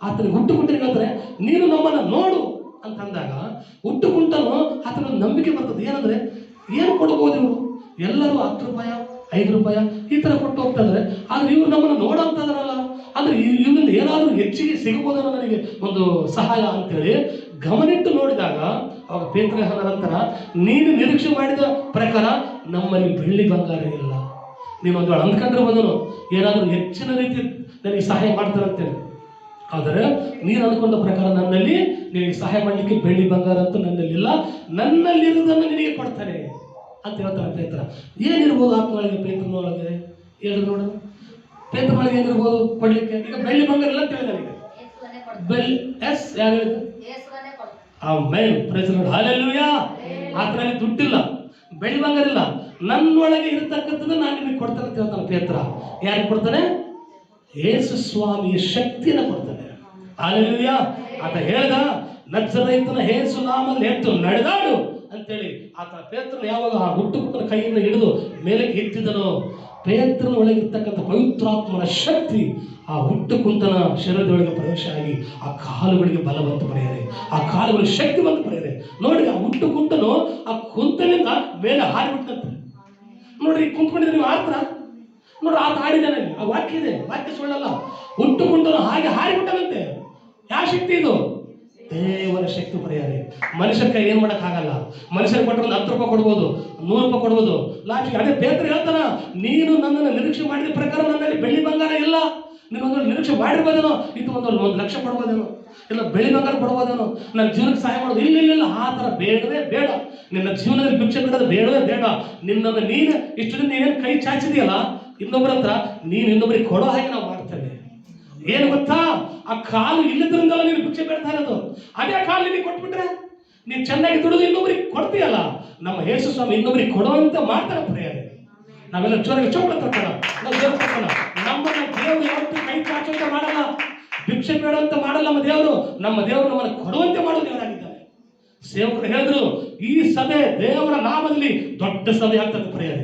ಆತನಿಗೆ ಹುಟ್ಟು ಕುಂಟನಿಗೆ ಹೇಳ್ತಾರೆ, ನೀನು ನಮ್ಮನ್ನು ನೋಡು ಅಂತಂದಾಗ ಹುಟ್ಟು ಕುಂಟನು ಆತನ ನಂಬಿಕೆ ಬರ್ತದೆ. ಏನಂದ್ರೆ ಏನು ಕೊಡ್ಬೋದು ಇವರು? ಎಲ್ಲರೂ 10 ರೂಪಾಯಿ 5 ರೂಪಾಯಿ ಈ ಥರ ಕೊಟ್ಟು ಹೋಗ್ತಾ ಇದ್ದಾರೆ. ಆದರೆ ಇವರು ನಮ್ಮನ್ನು ನೋಡಂತ ಇದಾರಲ್ಲ, ಅಂದರೆ ಇವರಿಂದ ಏನಾದರೂ ಹೆಚ್ಚಿಗೆ ಸಿಗಬಹುದೋ ನನಗೆ ಒಂದು ಸಹಾಯ ಅಂತೇಳಿ ಗಮನಿಟ್ಟು ನೋಡಿದಾಗ ಅವಾಗ ಪೇತ್ರ ಯೋಹಾನರ ನಂತರ, ನೀನು ನಿರೀಕ್ಷೆ ಮಾಡಿದ ಪ್ರಕಾರ ನಮ್ಮಲ್ಲಿ ಬೆಳ್ಳಿ ಬಂಗಾರ ಇಲ್ಲ. ನೀವೊಂದು ಅಂದ್ಕೊಂಡ್ರೆ ಬಂದನು ಏನಾದರೂ ಹೆಚ್ಚಿನ ರೀತಿ ನನಗೆ ಸಹಾಯ ಮಾಡ್ತಾರಂತೇಳಿ. ಆದರೆ ನೀನು ಅಂದ್ಕೊಂಡ ಪ್ರಕಾರ ನನ್ನಲ್ಲಿ ನಿನಗೆ ಸಹಾಯ ಮಾಡಲಿಕ್ಕೆ ಬೆಳ್ಳಿ ಬಂಗಾರ ಅಂತೂ ನನ್ನಲ್ಲಿಲ್ಲ, ನನ್ನಲ್ಲಿರುವುದನ್ನು ನಿನಗೆ ಕೊಡ್ತಾರೆ ಅಂತ ಹೇಳ್ತಾರೆ ಪೇತ್ರ. ಏನಿರ್ಬೋದು ಆತ್ಮೊಳಗೆ, ಪೇತ್ರನೊಳಗೆ? ಹೇಳಿದ್ರು ನೋಡೋಣ, ಪೇತ್ರನೊಳಗೆ ಏನಿರ್ಬೋದು ಕೊಡ್ಲಿಕ್ಕೆ? ಈಗ ಬೆಳ್ಳಿ ಬಂಗಾರ ಇಲ್ಲ ಅಂತ ಹೇಳಿ ನನಗೆ ಎಸ್ ಯಾರು ಹೇಳಿದ್ರು? Amen, praise the lord, hallelujah. ಆತನಲ್ಲಿ ದುಡ್ಡಿಲ್ಲ, ಬೆಳ್ಳಿ ಬಂಗಾರ ಇಲ್ಲ, ನನ್ನೊಳಗೆ ಇರತಕ್ಕಂಥದ್ದು ನಾನು ನಿಮಗೆ ಕೊಡ್ತಾನೆ ಅಂತ ಹೇಳ್ತಾನೆ ಪೇತ್ರ. ಯಾರಿಗೆ ಕೊಡ್ತಾನೆ? ಯೇಸು ಸ್ವಾಮಿಯ ಶಕ್ತಿಯನ್ನು ಕೊಡ್ತಾನೆ. ಹಲ್ಲೆಲೂಯಾ. ಆತ ಹೇಳ್ದ, ನಜರೇತಿನ ಯೇಸು ನಾಮದಲ್ಲಿ ಎದ್ದು ನಡೆದಾಡು ಅಂತೇಳಿ ಆತ ಪೇತ್ರನ ಯಾವಾಗ ಆ ಹುಟ್ಟುಕುಂಟನ ಕೈಯನ್ನು ಹಿಡಿದು ಮೇಲೆ ಎತ್ತಿದನೋ, ಪೇತ್ರನ ಒಳಗಿರ್ತಕ್ಕಂಥ ಪವಿತ್ರಾತ್ಮನ ಶಕ್ತಿ ಆ ಹುಟ್ಟುಕುಂಟನ ಶರೀರದೊಳಗೆ ಪ್ರವೇಶ ಆಗಿ ಆ ಕಾಲುಗಳಿಗೆ ಬಲ ಬಂತು ಪಡೆಯರೆ, ಆ ಕಾಲುಗಳಿಗೆ ಶಕ್ತಿ ಬಂತು ಪಡೆಯರೆ. ನೋಡಿ, ಆ ಹುಟ್ಟುಕುಂಟನು ಆ ಕುಂತನಿಂದ ಮೇಲೆ ಹಾರಿಬಿಟ್ಟಂತೆ. ನೋಡ್ರಿ, ಕುಂತ್ಕೊಂಡಿದ್ರೆ ನೀವು ಆಡ್ತಾರ ನೋಡ್ರಿ, ಆತ ಆಡಿದಾನೆ. ಆ ವಾಕ್ಯ ಇದೆ, ವಾಕ್ಯ ಸುಳ್ಳಲ್ಲ. ಹುಟ್ಟುಕುಂಟನು ಹಾಗೆ ಹಾರಿಬಿಟ್ಟನಂತೆ. ಯಾವ ಶಕ್ತಿ ಇದು? ದೇವರ ಶಕ್ತಿ ಪಡೆಯಾರೆ. ಮನುಷ್ಯರ ಕೈ ಏನ್ ಮಾಡಕ್ ಆಗಲ್ಲ. ಮನುಷ್ಯರಿಗೆ ಕೊಟ್ಟರೆ ಒಂದು 10 ರೂಪಾಯಿ ಕೊಡ್ಬೋದು, 100 ರೂಪಾಯಿ ಕೊಡ್ಬೋದು. ಲಾಸ್ಟಿಗೆ ಅದೇ ಪೇತ್ರ ಹೇಳ್ತಾನ, ನೀನು ನನ್ನನ್ನು ನಿರೀಕ್ಷೆ ಮಾಡಿದ ಪ್ರಕಾರ ನನ್ನಲ್ಲಿ ಬೆಳ್ಳಿ ಬಂಗಾರ ಇಲ್ಲ. ನೀನು ಒಂದು ನಿರೀಕ್ಷೆ ಮಾಡಿರ್ಬೋದೇನೋ, ಇದು ಒಂದು 1 ಲಕ್ಷ ಕೊಡ್ಬೋದೇನೋ, ಇಲ್ಲ ಬೆಳ್ಳಿ ಬಂಗಾರ ಕೊಡ್ಬೋದೇನೋ, ನನ್ನ ಜೀವನಕ್ಕೆ ಸಹಾಯ ಮಾಡೋದು. ಇಲ್ಲ, ಆ ಥರ ಬೇಡವೇ ಬೇಡ. ನಿನ್ನ ಜೀವನದಲ್ಲಿ ಭಿಕ್ಷೆ ಬಿಡೋದು ಬೇಡವೇ ಬೇಡ. ನಿನ್ನನ್ನು ನೀನು ಇಷ್ಟು ದಿನ ನೀನೇನು ಕೈ ಚಾಚಿದೆಯಲ್ಲ ಇನ್ನೊಬ್ಬರ ಹತ್ರ, ನೀನು ಇನ್ನೊಬ್ಬರಿಗೆ ಕೊಡೋ ಹಾಗೆ ನಾವು ಮಾಡ್ತೇವೆ. ಏನು ಗೊತ್ತಾ, ಆ ಕಾಲು ಇಲ್ಲದ್ರಿಂದಲ್ಲ ನೀನು ಭಿಕ್ಷೆ ಬೇಡ್ತಾ ಇರೋದು. ಅದೇ ಕಾಲು ನಿನಗೆ ಕೊಟ್ಬಿಟ್ರೆ ನೀನು ಚೆನ್ನಾಗಿ ದುಡಿದು ಇನ್ನೊಬ್ಬರಿಗೆ ಕೊಡ್ತೀಯಲ್ಲ. ನಮ್ಮ ಯೇಸು ಸ್ವಾಮಿ ಇನ್ನೊಬ್ಬರಿಗೆ ಕೊಡುವಂತ ಮಾಡ್ತಾರೆ ಪ್ರೇಯರ್. ನಾವೆಲ್ಲ ಜೋರಾಗಿ ಚೌಕಟ್ಟು ತಕ್ಕೋಣ, ನಾವು ದೇವ್ರು ತಕ್ಕೋಣ. ನಮ್ಮನ್ನ ದೇವರು ಯಾವತ್ತೂ ಕೈ ಚಾಚುವಂತ ಮಾಡಲ್ಲ, ಭಿಕ್ಷೆ ಬೇಡುವಂತ ಮಾಡಲ್ಲ. ನಮ್ಮ ದೇವರು ನಮ್ಮನ್ನು ಕೊಡುವಂತೆ ಮಾಡೋ ದೇವರಾಗಿದ್ದಾನೆ. ಸೇವಕರು ಹೇಳಿದ್ರು, ಈ ಸಭೆ ದೇವರ ನಾಮದಲ್ಲಿ ದೊಡ್ಡ ಸಭೆ ಆಗ್ತದೆ ಪ್ರೇಯರ್.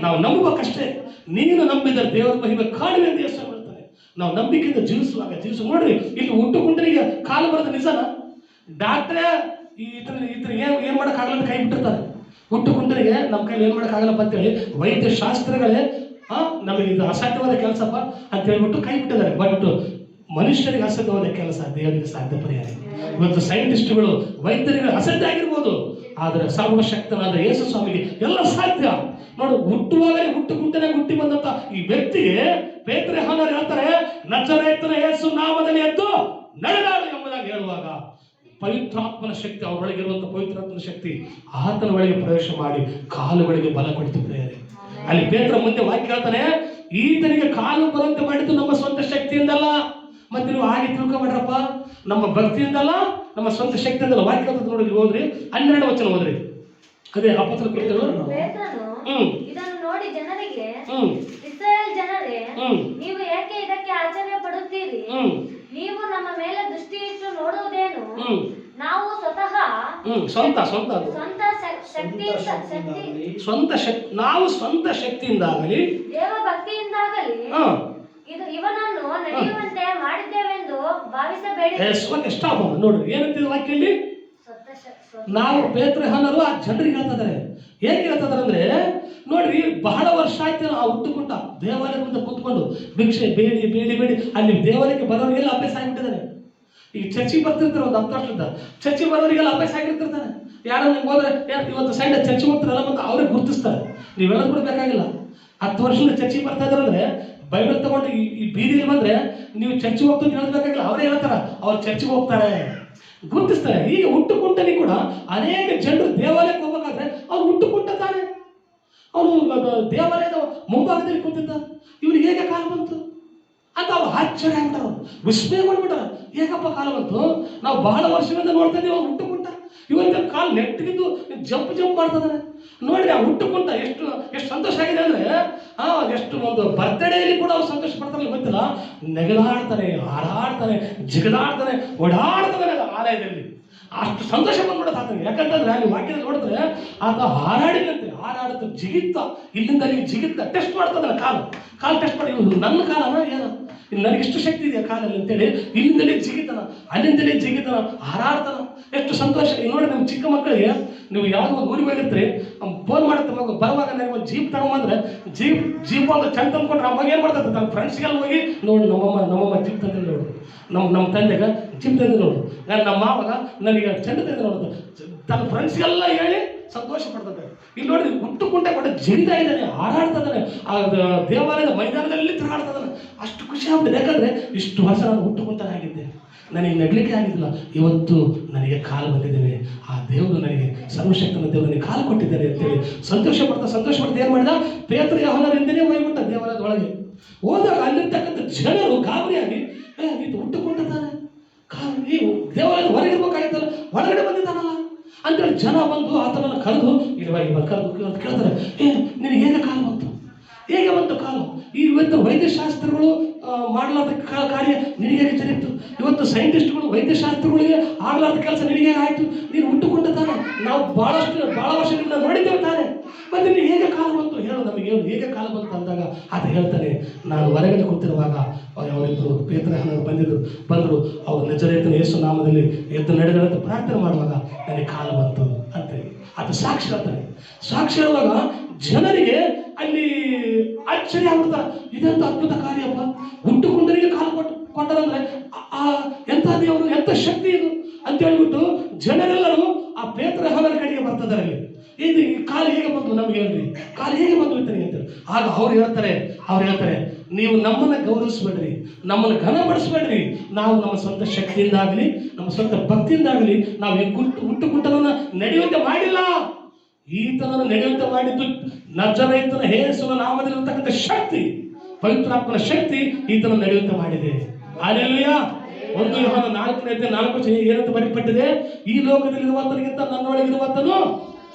ನಾವು ನಂಬಬೇಕಷ್ಟೇ. ನೀನು ನಂಬಿದರೆ ದೇವರ ಮಹಿಮೆ ಕಾಣುವೆ ಅಂತ ಯೇಸು ಹೇಳ್ತಾನೆ. ನಾವು ನಂಬಿಕೆಯಿಂದ ಜೀವಿಸುವಾಗ ನೋಡ್ರಿ, ಇಲ್ಲಿ ಹುಟ್ಟುಕುಂಟನಿಗೆ ಕಾಲು ಬರೋದು ನಿಜನ? ಡಾಕ್ಟ್ರೇ ಈತನ ಏನ್ ಮಾಡಕ್ಕಾಗಲ್ಲ ಅಂತ ಕೈ ಬಿಟ್ಟಿರ್ತಾರೆ. ಹುಟ್ಟುಕುಂಟನಿಗೆ ನಮ್ಮ ಕೈಲಿ ಏನ್ ಮಾಡಕ್ಕಾಗಲ್ಲಪ್ಪ ಅಂತೇಳಿ ವೈದ್ಯ ಶಾಸ್ತ್ರಗಳೇ ನಮಗೆ ಇದು ಅಸಾಧ್ಯವಾದ ಕೆಲಸಪ್ಪ ಅಂತ ಹೇಳ್ಬಿಟ್ಟು ಕೈ ಬಿಟ್ಟಿದ್ದಾರೆ. ಬಟ್ ಮನುಷ್ಯರಿಗೆ ಅಸಾಧ್ಯವಾದ ಕೆಲಸ ದೇವರಿಗೆ ಸಾಧ್ಯ ಪರಿಹಾರ. ಇವತ್ತು ಸೈಂಟಿಸ್ಟ್ಗಳು, ವೈದ್ಯರಿಗೆ ಅಸಾಧ್ಯ ಆಗಿರ್ಬೋದು, ಆದರೆ ಸರ್ವಶಕ್ತನಾದ ಯೇಸು ಸ್ವಾಮಿಗೆ ಎಲ್ಲ ಸಾಧ್ಯ. ನೋಡು, ಹುಟ್ಟುವಾಗಲೇ ಹುಟ್ಟುಕುಂಟನೆ ಹುಟ್ಟಿ ಬಂದಂತ ಈ ವ್ಯಕ್ತಿಗೆ ಪೇತ್ರ ಯೋಹಾನರು ಹೇಳ್ತಾರೆ, ನಜರೇತಿನ ಯೇಸು ನಾಮದಲ್ಲಿ ಎದ್ದು ನಡೆದಾಡು ಎಂಬುದಾಗಿ ಹೇಳುವಾಗ ಪವಿತ್ರಾತ್ಮನ ಶಕ್ತಿ, ಅವರೊಳಗಿರುವಂತಹ ಪವಿತ್ರಾತ್ಮನ ಶಕ್ತಿ ಆತನ ಒಳಗೆ ಪ್ರವೇಶ ಮಾಡಿ ಕಾಲುಗಳಿಗೆ ಬಲ ಕೊಡ್ತು ಪ್ರೇಯರೆ. ಅಲ್ಲಿ ಪೇತ್ರ ಮುಂದೆ ವಾಕ್ಯ ಹೇಳ್ತಾನೆ, ಈತನಿಗೆ ಕಾಲು ಬರುವಂತೆ ಮಾಡಿದ್ದು ನಮ್ಮ ಸ್ವಂತ ಶಕ್ತಿಯಿಂದಲ್ಲ. ಮತ್ತೆ ನೀವು ಹಾಗೆ ತಿಳ್ಕೊಬೇಡ್ರಪ್ಪ, ನಮ್ಮ ಭಕ್ತಿಯಿಂದಲ್ಲ, ನಮ್ಮ ಸ್ವಂತ ಶಕ್ತಿಯಿಂದಲ್ಲ. ವಾಕ್ಯ ನೋಡಿ, ಹೋದ್ರಿ 12 ವಚನ ಹೋದ್ರಿ. ಅದೇ ಅಪೊಸ್ತಲ ಕೃತ್ಯಗಳು. ಇದನ್ನು ನೋಡಿ ಜನರಿಗೆ, ಇಸ್ರಾಯೇಲ್ ಜನರೇ, ನೀವು ಏಕೆ ಇದಕ್ಕೆ ಆಶ್ಚರ್ಯ ಪಡುತ್ತೀರಿ? ನೀವು ನಮ್ಮ ಮೇಲೆ ದೃಷ್ಟಿ ಇಟ್ಟು ನೋಡುವುದೇನು? ನಾವು ನಾವು ಸ್ವಂತ ಶಕ್ತಿಯಿಂದಾಗಲಿ ದೇವ ಭಕ್ತಿಯಿಂದಾಗಲಿ ಇವನನ್ನು ನಡೆಯುವಂತೆ ಮಾಡಿದ್ದೇವೆಂದು ಭಾವಿಸಬೇಡಿ. ನೋಡ್ರಿ, ಏನಂತಿದೆ ವಾಕ್ಯಲ್ಲಿ? ನಾವು ಪೇತ್ರ ಯೋಹಾನರು ಆ ಜನರಿಗೆ ಹೇಳ್ತಿದ್ದಾರೆ. ಹೇಗೆ ಹೇಳ್ತಿದ್ದಾರೆ ಅಂದ್ರೆ, ನೋಡ್ರಿ, ಬಹಳ ವರ್ಷ ಆಯ್ತು ಆ ಹುಟ್ಟುಕುಂಟ ದೇವಾಲಯದ ಮುಂದೆ ಕೂತ್ಕೊಂಡು ಭಿಕ್ಷೆ ಬೇಡಿ ಬೇಡಿ ಬೇಡಿ ಅಲ್ಲಿ ದೇವಾಲಯಕ್ಕೆ ಬರೋರಿಗೆಲ್ಲ ಅಭ್ಯಾಸ ಆಗಿಬಿಟ್ಟಿದ್ದಾನೆ. ಈಗ ಚರ್ಚಿಗೆ ಬರ್ತಿರ್ತಾರೆ, ಒಂದು 10 ವರ್ಷದ ಚರ್ಚಿಗೆ ಬರೋರಿಗೆಲ್ಲ ಅಭ್ಯಾಸ ಆಗಿರ್ತಿರ್ತಾನೆ. ಯಾರು ನಿಮ್ಗೆ ಹೋದ್ರೆ ಇವತ್ತು ಸಂಡೆ ಚರ್ಚಿಗೆ ಹೋಗ್ತಾರಲ್ಲ, ಮತ್ತೆ ಅವ್ರಿಗೆ ಗುರುತಿಸ್ತಾರೆ. ನೀವೆಲ್ಲ ಕೂಡ ಬೇಕಾಗಿಲ್ಲ. 10 ವರ್ಷದಿಂದ ಚರ್ಚಿಗೆ ಬರ್ತಾ ಇದಾರಂದ್ರೆ ಬೈಬಲ್ ತಗೊಂಡು ಈ ಬೀದಿಯಲ್ಲಿ ಬಂದ್ರೆ ನೀವು ಚರ್ಚಿಗೆ ಹೋಗ್ತಾ ಹೇಳ್ಬೇಕಾಗಿಲ್ಲ, ಅವರೇ ಹೇಳ್ತಾರ ಅವ್ರು ಚರ್ಚಿಗೆ ಹೋಗ್ತಾರೆ, ಗುರುತಿಸ್ತಾರೆ. ಈಗ ಹುಟ್ಟುಕುಂಟನಿ ಕೂಡ ಅನೇಕ ಜನರು ದೇವಾಲಯಕ್ಕೆ ಹೋಗ್ಬೇಕಾದ್ರೆ ಅವ್ರು ಹುಟ್ಟುಕುಂಟ ತಾನೆ, ಅವನು ದೇವಾಲಯದ ಮುಂಭಾಗದಲ್ಲಿ ಕೂತಿದ್ದ, ಇವ್ರಿಗೆ ಹೇಗೆ ಕಾಲು ಬಂತು ಅಂತ ಅವ್ರು ಆಶ್ಚರ್ಯ ಆಗ್ಬಿಟ್ಟಾರ, ವಿಸ್ಮಯಗೊಂಡ್ಬಿಟ್ಟಾರ. ಹೇಗಪ್ಪ ಕಾಲು ಬಂತು? ನಾವು ಬಹಳ ವರ್ಷಗಳಿಂದ ನೋಡ್ತಾ ಇದ್ದೀವಿ ಅವ್ರು ಹುಟ್ಟುಕುಂಟ, ಇವತ್ತು ಕಾಲು ನೆಟ್ಟಿದ್ದು ಜಂಪ್ ಮಾಡ್ತಿದ್ದಾನೆ. ನೋಡ್ರಿ, ಆ ಹುಟ್ಟುಕುಂಟ ಎಷ್ಟು ಸಂತೋಷ ಆಗಿದೆ ಅಂದ್ರೆ, ಎಷ್ಟು ಒಂದು ಬರ್ತ್ಡೇಲಿ ಕೂಡ ಅವ್ರು ಸಂತೋಷ ಪಡ್ತಾರೆ ಗೊತ್ತಿಲ್ಲ. ನೆಗದಾಡ್ತಾನೆ, ಹಾರಾಡ್ತಾನೆ, ಜಿಗದಾಡ್ತಾನೆ, ಓಡಾಡ್ತಾನೆ ಆಲಯದಲ್ಲಿ. ಅಷ್ಟು ಸಂತೋಷ ಬಂದ್ಬಿಡುತ್ತೆ ಆತನಿಗೆ. ಯಾಕಂತಂದ್ರೆ ಅಲ್ಲಿ ವಾಕ್ಯದಲ್ಲಿ ನೋಡಿದ್ರೆ ಆತ ಹಾರಾಡಿದಂತೆ, ಹಾರಾಡುತ್ತ ಜಿಗಿತ್ತ, ಇಲ್ಲಿಂದ ಅಲ್ಲಿಗೆ ಜಿಗಿತ್ತ, ಟೆಸ್ಟ್ ಮಾಡ್ತಾನೆ. ಕಾಲು ಟೆಸ್ಟ್ ಮಾಡಿ, ಇವ್ರು ನನ್ನ ಕಾಲನ ಏನು, ನನಗೆ ಇಷ್ಟು ಶಕ್ತಿ ಇದೆಯಾ ಕಾಲಲ್ಲಿ ಅಂತೇಳಿ ಇಲ್ಲಿಂದಲೇ ಜಿಗಿತಾನ, ಅಲ್ಲಿಂದಲೇ ಜಿಗಿತಾನ, ಹಾರಾಡ್ತಾನ. ಎಷ್ಟು ಸಂತೋಷ. ನೋಡಿ, ನಮ್ಮ ಚಿಕ್ಕ ಮಕ್ಕಳಿಗೆ ನೀವು ಯಾವುದೋ ಒಂದು ಊರಿಗೆ ಹೋಗಿರ್ತೀರಿ, ಫೋನ್ ಮಾಡುತ್ತೆ ಮಗು ಬರುವಾಗ, ನನಗೆ ಒಂದು ಜೀಪ್ ತಗೊಂಬಂದ್ರೆ ಜೀಪ್ ಒಂದು ಚಂದ ತಂದ್ಕೊಂಡ್ರೆ ಅವಾಗ ಏನು ಮಾಡ್ತದೆ, ನನ್ನ ಫ್ರೆಂಡ್ಸ್ಗೆಲ್ಲ ಹೋಗಿ ನೋಡಿ, ನಮ್ಮಮ್ಮ ಜೀಪ್ ತಂದೆ ನೋಡು, ನಮ್ಮ ತಂದೆಗೆ ಜೀಪ್ ತಂದೆ ನೋಡು, ನಮ್ಮ ಮಾವಾಗ ನನಗೆ ಚಂದ ತಂದೆ ನೋಡೋದು, ತನ್ನ ಫ್ರೆಂಡ್ಸ್ಗೆಲ್ಲ ಹೇಳಿ ಸಂತೋಷ ಪಡ್ತದೆ. ಇಲ್ಲಿ ನೋಡಿ, ಹುಟ್ಟುಕುಂಟೆ ಕೂಡ ಜಿಗಿತಾ ಇದ್ದಾನೆ, ಹಾರಾಡ್ತಿದ್ದಾನೆ, ಆ ದೇವಾಲಯದ ಮೈದಾನದಲ್ಲಿ ತಿರುಗಾಡ್ತಿದ್ದಾನೆ. ಅಷ್ಟು ಖುಷಿ ಆಗ್ಬಿಟ್ಟಿದೆ. ಯಾಕಂದ್ರೆ ಇಷ್ಟು ವರ್ಷ ನಾನು ಹುಟ್ಟುಕುಂಟನಾಗಿದ್ದೆ, ನನಗೆ ನಡಲಿಕ್ಕೆ ಆಗಿದ್ದಿಲ್ಲ, ಇವತ್ತು ನನಗೆ ಕಾಲು ಬಂದಿದ್ದೇವೆ. ಆ ದೇವರು ನನಗೆ, ಸರ್ವಶಕ್ತನ ದೇವರು ನನಗೆ ಕಾಲು ಕೊಟ್ಟಿದ್ದಾರೆ ಅಂತೇಳಿ ಸಂತೋಷ ಪಡ್ತಾ ಏನು ಮಾಡಿದ, ಪೇತ್ರ ಯೋಹಾನರಿಂದನೇ ಹೋಗ್ಬಿಟ್ಟ ದೇವಾಲಯದ ಒಳಗೆ. ಹೋದಾಗ ಅಲ್ಲಿರ್ತಕ್ಕಂಥ ಜನರು ಗಾಬರಿಯಾಗಿ, ಇದು ಹುಟ್ಟುಕುಂಟ ತಾನೆ, ಈ ದೇವಾಲಯದ ಹೊರಗಿರ್ಬೇಕಾಗಿತ್ತಲ್ಲ, ಒಳಗಡೆ ಬಂದಿದ್ದಾನಲ್ಲ ಅಂತೇಳಿ ಜನ ಬಂದು ಆತನನ್ನು ಕರೆದು ಇವಾಗ ಕರೆದು ಕೇಳ್ತಾರೆ, ನಿನಗೆ ಹೇಗೆ ಕಾಲು ಬಂತು, ಹೇಗೆ ಬಂತು ಕಾಲು? ಇವತ್ತು ವೈದ್ಯಶಾಸ್ತ್ರಗಳು ಮಾಡಲಾರ್ದ ಕಾರ್ಯ ನಿನಗೆ ಹೇಗೆ ಜರುಗಿತು? ಇವತ್ತು ಸೈಂಟಿಸ್ಟ್ಗಳು ವೈದ್ಯಶಾಸ್ತ್ರಗಳಿಗೆ ಆಗಲಾರ್ದ ಕೆಲಸ ನಿನಗೆ ಆಯಿತು? ನೀನು ಹುಟ್ಟುಕೊಂಡ ತಾನೆ, ನಾವು ಭಾಳ ವರ್ಷಗಳಿಂದ ನೋಡಿದ್ದೇವೆ ತಾನೆ, ಮತ್ತೆ ನೀನು ಹೇಗೆ ಕಾಲು ಬಂತು ಹೇಳು, ನಮಗೆ ಹೇಳು ಹೇಗೆ ಕಾಲು ಬಂತು ಅಂದಾಗ ಆತ ಹೇಳ್ತಾನೆ, ನಾನು ಹೊರಗಡೆ ಕೂತಿರುವಾಗ ಅವರಿಬ್ಬರು ಪೇತ್ರರು ಬಂದರು, ಅವರು ನಜರೇತನ ಯೇಸು ನಾಮದಲ್ಲಿ ಎದ್ದು ನಡೆದಂತೆ ಪ್ರಾರ್ಥನೆ ಮಾಡುವಾಗ ನನಗೆ ಕಾಲು ಬಂತು ಅಂತೇಳಿ ಆತ ಸಾಕ್ಷಿ ಹೇಳ್ತಾನೆ. ಸಾಕ್ಷಿ ಹೇಳುವಾಗ ಜನರಿಗೆ ಅಲ್ಲಿ ಆಶ್ಚರ್ಯ ಆಗ್ಬಿಡ್ತಾರೆ, ಇದೆಂತ ಅದ್ಭುತ ಕಾರ್ಯಪ್ಪ, ಹುಟ್ಟುಕೊಂಡರಿಗೆ ಕಾಲು ಕೊಟ್ಟರಂದ್ರೆ ಎಂಥ ದೇವರು, ಎಂಥ ಶಕ್ತಿ ಇದು ಅಂತ ಹೇಳ್ಬಿಟ್ಟು ಜನರೆಲ್ಲರೂ ಆ ಪೇತ್ರನ ಕಡೆಗೆ ಬರ್ತಿದ್ದಾರೆ. ಅಲ್ಲಿ ಇದು ಕಾಲು ಹೇಗೆ ಬಂತು ನಮಗೆ ಹೇಳ್ರಿ, ಕಾಲು ಹೇಗೆ ಬಂದು ಇರ್ತಾನೆ ಅಂತೇಳಿ. ಆಗ ಅವ್ರು ಹೇಳ್ತಾರೆ, ನೀವು ನಮ್ಮನ್ನು ಗೌರವಿಸ್ಬೇಡ್ರಿ, ನಮ್ಮನ್ನು ಘನಪಡಿಸ್ಬೇಡ್ರಿ, ನಾವು ನಮ್ಮ ಸ್ವಂತ ಶಕ್ತಿಯಿಂದಾಗಲಿ ನಮ್ಮ ಸ್ವಂತ ಭಕ್ತಿಯಿಂದಾಗಲಿ ನಾವು ಹುಟ್ಟುಕುಟ್ಟನನ್ನು ನಡೆಯುವಂತೆ ಮಾಡಿಲ್ಲ. ಈತನನ್ನು ನಡೆಯುವಂತೆ ಮಾಡಿದ್ದು ನಜರೇತನ ಯೇಸುವಿನ ನಾಮದಲ್ಲಿರತಕ್ಕಂಥ ಶಕ್ತಿ, ಪವಿತ್ರಾತ್ಮನ ಶಕ್ತಿ ಈತನನ್ನು ನಡೆಯುವಂತೆ ಮಾಡಿದೆ. ಹಲ್ಲೆಲೂಯಾ. 1 ಯೋಹಾನ 4:4 ಏನಂತ ಬರೆಯಲ್ಪಟ್ಟಿದೆ? ಈ ಲೋಕದಲ್ಲಿರುವಂತನಿಗಿಂತ ನನ್ನೊಳಗಿರುವಂತನು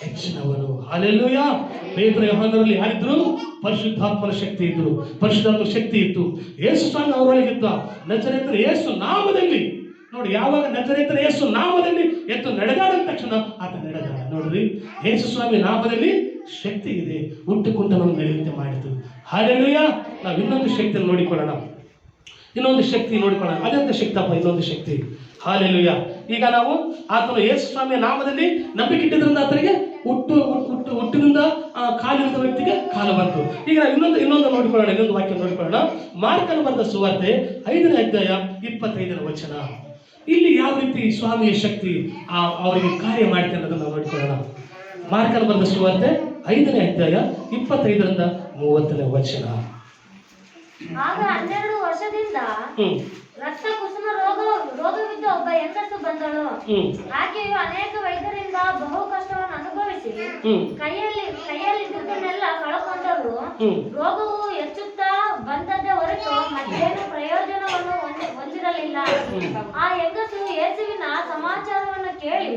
ಹೆಚ್ಚಿನವನು. ಹಲ್ಲೆಲೂಯಾ. ಪೇತ್ರ ಯೋಹಾನರಲ್ಲಿ ಯಾರಿದ್ರು? ಪರಿಶುದ್ಧಾತ್ಮನ ಶಕ್ತಿ ಇದ್ರು, ಪರಿಶುದ್ಧಾತ್ಮನ ಶಕ್ತಿ ಇತ್ತು. ಯೇಸು ಸ್ವಾಮಿ ಅವರೊಳಗಿದ್ದ. ನಜರೇತನ ಯೇಸು ನಾಮದಲ್ಲಿ ನೋಡಿ, ಯಾವಾಗ ನಜರೇತನ ಯೇಸು ನಾಮದಲ್ಲಿ ಎದ್ದು ನಡೆದಾದ ತಕ್ಷಣ ಆತ ನಡೆದಾಡ. ನೋಡ್ರಿ, ಯೇಸು ಸ್ವಾಮಿ ನಾಮದಲ್ಲಿ ಶಕ್ತಿ ಇದೆ, ಹುಟ್ಟುಕೊಂಡನನ್ನು ನಡೆಯುವಂತೆ ಮಾಡಿತು. ಹಲ್ಲೆಲೂಯಾ. ನಾವು ಇನ್ನೊಂದು ಶಕ್ತಿಯನ್ನು ನೋಡಿಕೊಳ್ಳೋಣ, ಅದೆಂತ ಶಕ್ತಪ್ಪ ಇನ್ನೊಂದು ಶಕ್ತಿ? ಹಲ್ಲೆಲೂಯಾ. ಈಗ ನಾವು ಆತನು ಯೇಸು ಸ್ವಾಮಿಯ ನಾಮದಲ್ಲಿ ನಂಬಿಕೆ ಇಟ್ಟಿದ್ರಿಂದ ಆತನಿಗೆ ಹುಟ್ಟಿನಿಂದ ಕಾಲಿನ ವ್ಯಕ್ತಿಗೆ ಕಾಲು ಬಂತು. ಈಗ ನಾವು ಇನ್ನೊಂದು ನೋಡಿಕೊಳ್ಳೋಣ, ಇನ್ನೊಂದು ವಾಕ್ಯ ನೋಡಿಕೊಳ್ಳೋಣ. ಮಾರ್ಕನ ಬರೆದ ಸುವಾರ್ತೆ 5ನೇ ಅಧ್ಯಾಯ 25ನೇ ವಚನ. ಇಲ್ಲಿ ಯಾವ ರೀತಿ ಸ್ವಾಮಿಯ ಶಕ್ತಿ ಅವರಿಗೆ ಕಾರ್ಯ ಮಾಡುತ್ತೆ ಅನ್ನೋದನ್ನು ನಾವು ನೋಡಿಕೊಳ್ಳೋಣ. ಮಾರ್ಕನ ಬರೆದ ಸುವಾರ್ತೆ 5ನೇ ಅಧ್ಯಾಯ 25ರಿಂದ 30ನೇ ವಚನ. ಆಗ 12 ವರ್ಷದಿಂದ ರಕ್ತ ಕುಸುಮ ರೋಗವಿದ್ದ ಒಬ್ಬ ಹೆಂಗಸು ಬಂದಳು. ಆಕೆಯು ಅನೇಕ ವೈದ್ಯರಿಂದ ಬಹು ಕಷ್ಟವನ್ನು ಅನುಭವಿಸಿ ಕೈಯಲ್ಲಿದ್ದುದನ್ನೆಲ್ಲ ಕಳಕೊಂಡರು. ರೋಗವು ಹೆಚ್ಚುತ್ತಾ ಬಂದದ್ದೇ ಹೊರತು ಮತ್ತೇನು ಪ್ರಯೋಜನವನ್ನು ಹೊಂದಿರಲಿಲ್ಲ. ಆ ಹೆಂಗಸು ಯೇಸುವಿನ ಸಮಾಚಾರವನ್ನು ಕೇಳಿ,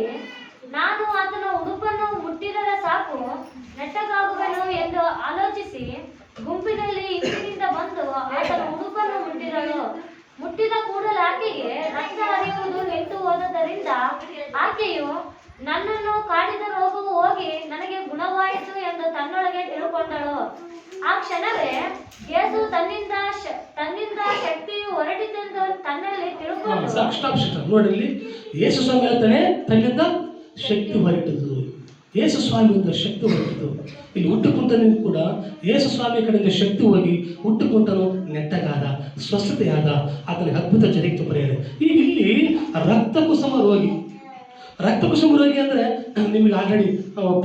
ನಾನು ಆತನ ಉಡುಪನ್ನು ಮುಟ್ಟಿದರೆ ಸಾಕು ನೆಟ್ಟಗಾಗುವೆನು ಎಂದು ಆಲೋಚಿಸಿ ಗುಂಪಿನಲ್ಲಿ ಹಿಂದಿನಿಂದ ಬಂದು ಆತನ ಉಡುಪನ್ನು ಮುಟ್ಟಿದಳು. ಮುಟ್ಟಿದ ಕೂಡಲೇ ಆಕೆಗೆ ರಕ್ತ ಹರಿಯುವುದು ನಿಂತು ಹೋದದರಿಂದ ಆಕೆಯು ನನ್ನನ್ನು ಕಾಡಿದ ರೋಗವು ಹೋಗಿ ನನಗೆ ಗುಣವಾಯಿತು ಎಂದು ತನ್ನೊಳಗೆ ತಿಳ್ಕೊಂಡಳು. ಆ ಕ್ಷಣವೇ ಯೇಸು ತನ್ನಿಂದ ಶಕ್ತಿಯು ಹೊರಟಿತೆಂದು ತನ್ನಲ್ಲಿ ತಿಳ್ಕೊಂಡು ನೋಡಿ, ಯೇಸು ಸ್ವಾಮಿ ಹೇಳ್ತಾನೆ ತನ್ನಿಂದ ಶಕ್ತಿ ಹೊರಟಿದ್ದು, ಯೇಸು ಸ್ವಾಮಿಯಿಂದ ಶಕ್ತಿ ಹೊರಟಿದ್ದು. ಇಲ್ಲಿ ಹುಟ್ಟುಕುಂಟನಿಗೂ ಕೂಡ ಯೇಸು ಸ್ವಾಮಿ ಕಡೆಯಿಂದ ಶಕ್ತಿ ಹೋಗಿ ಹುಟ್ಟುಕುಂಟನು ನೆಟ್ಟಗಾದ, ಸ್ವಸ್ಥತೆಯಾದ, ಆತನಿಗೆ ಅದ್ಭುತ ಜರುಗಿತು ಬರೆಯದೆ. ಈಗ ಇಲ್ಲಿ ರಕ್ತ ಕುಸುಮ ರೋಗಿ ಅಂದರೆ ನಿಮಗೆ ಆಲ್ರೆಡಿ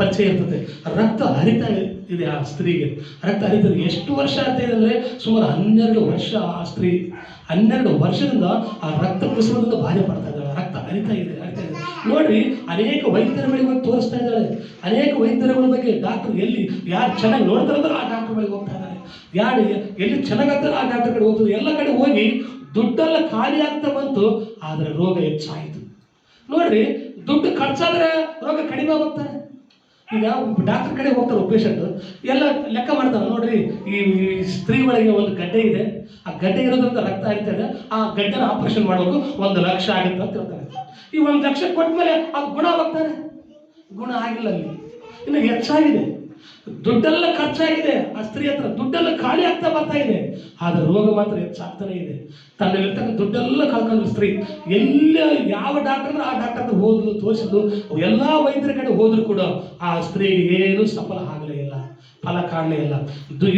ಪರಿಚಯ ಇರ್ತದೆ. ರಕ್ತ ಹರಿತಾ ಇದೆ ಆ ಸ್ತ್ರೀಗೆ, ರಕ್ತ ಹರಿತದೆ. ಎಷ್ಟು ವರ್ಷ ಆಗ್ತಾ ಇದೆ ಅಂದರೆ ಸುಮಾರು 12 ವರ್ಷ. ಆ ಸ್ತ್ರೀ 12 ವರ್ಷದಿಂದ ಆ ರಕ್ತ ಕುಸುಮದಿಂದ ಬಾಧೆ ಪಡ್ತಾ ಇದ್ದಾಳೆ. ರಕ್ತ ಹರಿತಾ ಇದೆ. ನೋಡ್ರಿ, ಅನೇಕ ವೈದ್ಯರ ಬಳಿ ಹೋಗಿ ತೋರಿಸ್ತಾ ಇದ್ದಾಳೆ. ಅನೇಕ ವೈದ್ಯರುಗಳ ಬಗ್ಗೆ ಡಾಕ್ಟರ್ ಯಾರು ಚೆನ್ನಾಗಿ ನೋಡ್ತಾರಂದ್ರೆ ಆ ಡಾಕ್ಟರ್ ಬಳಿಗೆ ಹೋಗ್ತಾ ಇದ್ದಾರೆ. ಯಾರು ಎಲ್ಲಿ ಚೆನ್ನಾಗಾಗ್ತಾರೆ ಆ ಡಾಕ್ಟರ್ ಕಡೆ ಹೋಗ್ತದೆ. ಎಲ್ಲ ಕಡೆ ಹೋಗಿ ದುಡ್ಡೆಲ್ಲ ಖಾಲಿ ಆಗ್ತಾ ಬಂತು, ಆದರೆ ರೋಗ ಹೆಚ್ಚಾಯಿತು. ನೋಡ್ರಿ, ದುಡ್ಡು ಖರ್ಚಾದ್ರೆ ರೋಗ ಕಡಿಮೆ ಹೋಗ್ತಾರೆ. ಈಗ ಡಾಕ್ಟರ್ ಕಡೆ ಹೋಗ್ತಾರೆ ಪೇಷಂಟ್, ಎಲ್ಲ ಲೆಕ್ಕ ಮಾಡ್ತಾರೆ. ನೋಡ್ರಿ, ಈ ಸ್ತ್ರೀ ಒಳಗೆ ಒಂದು ಗಡ್ಡೆ ಇದೆ, ಆ ಗಡ್ಡೆ ಇರೋದ್ರಿಂದ ರಕ್ತ ಹರಿತಾ ಇದೆ, ಆ ಗಡ್ಡೆನ ಆಪರೇಷನ್ ಮಾಡೋದು 1 ಲಕ್ಷ ಆಗುತ್ತೆ ಅಂತ ಹೇಳ್ತಾರೆ. ಈ 1 ಲಕ್ಷ ಕೊಟ್ಟ ಮೇಲೆ ಅದು ಗುಣವಾಗ್ತಾರೆ. ಗುಣ ಆಗಿಲ್ಲ, ಅಲ್ಲಿ ಇನ್ನು ಹೆಚ್ಚಾಗಿದೆ. ದುಡ್ಡೆಲ್ಲ ಖರ್ಚಾಗಿದೆ, ಆ ಸ್ತ್ರೀ ಹತ್ರ ದುಡ್ಡೆಲ್ಲ ಖಾಲಿ ಆಗ್ತಾ ಬರ್ತಾ ಇದೆ, ಆದರೆ ರೋಗ ಮಾತ್ರ ಹೆಚ್ಚಾಗ್ತಾನೆ ಇದೆ. ತನ್ನಲ್ಲಿರ್ತಕ್ಕ ದುಡ್ಡೆಲ್ಲ ಕಳ್ಕೊಂಡು ಸ್ತ್ರೀ ಯಾವ ಡಾಕ್ಟರ್ ಅಂದ್ರೆ ಆ ಡಾಕ್ಟರ್ ಹತ್ರ ಹೋದ್ಲು, ತೋರಿಸಿದ್ಲು, ಎಲ್ಲ ವೈದ್ಯರ ಕಡೆ ಹೋದ್ರು ಕೂಡ ಆ ಸ್ತ್ರೀಗೆ ಏನು ಸಫಲ ಆಗಲೇ ಇಲ್ಲ, ಫಲ ಕಾಣಲೇ ಇಲ್ಲ.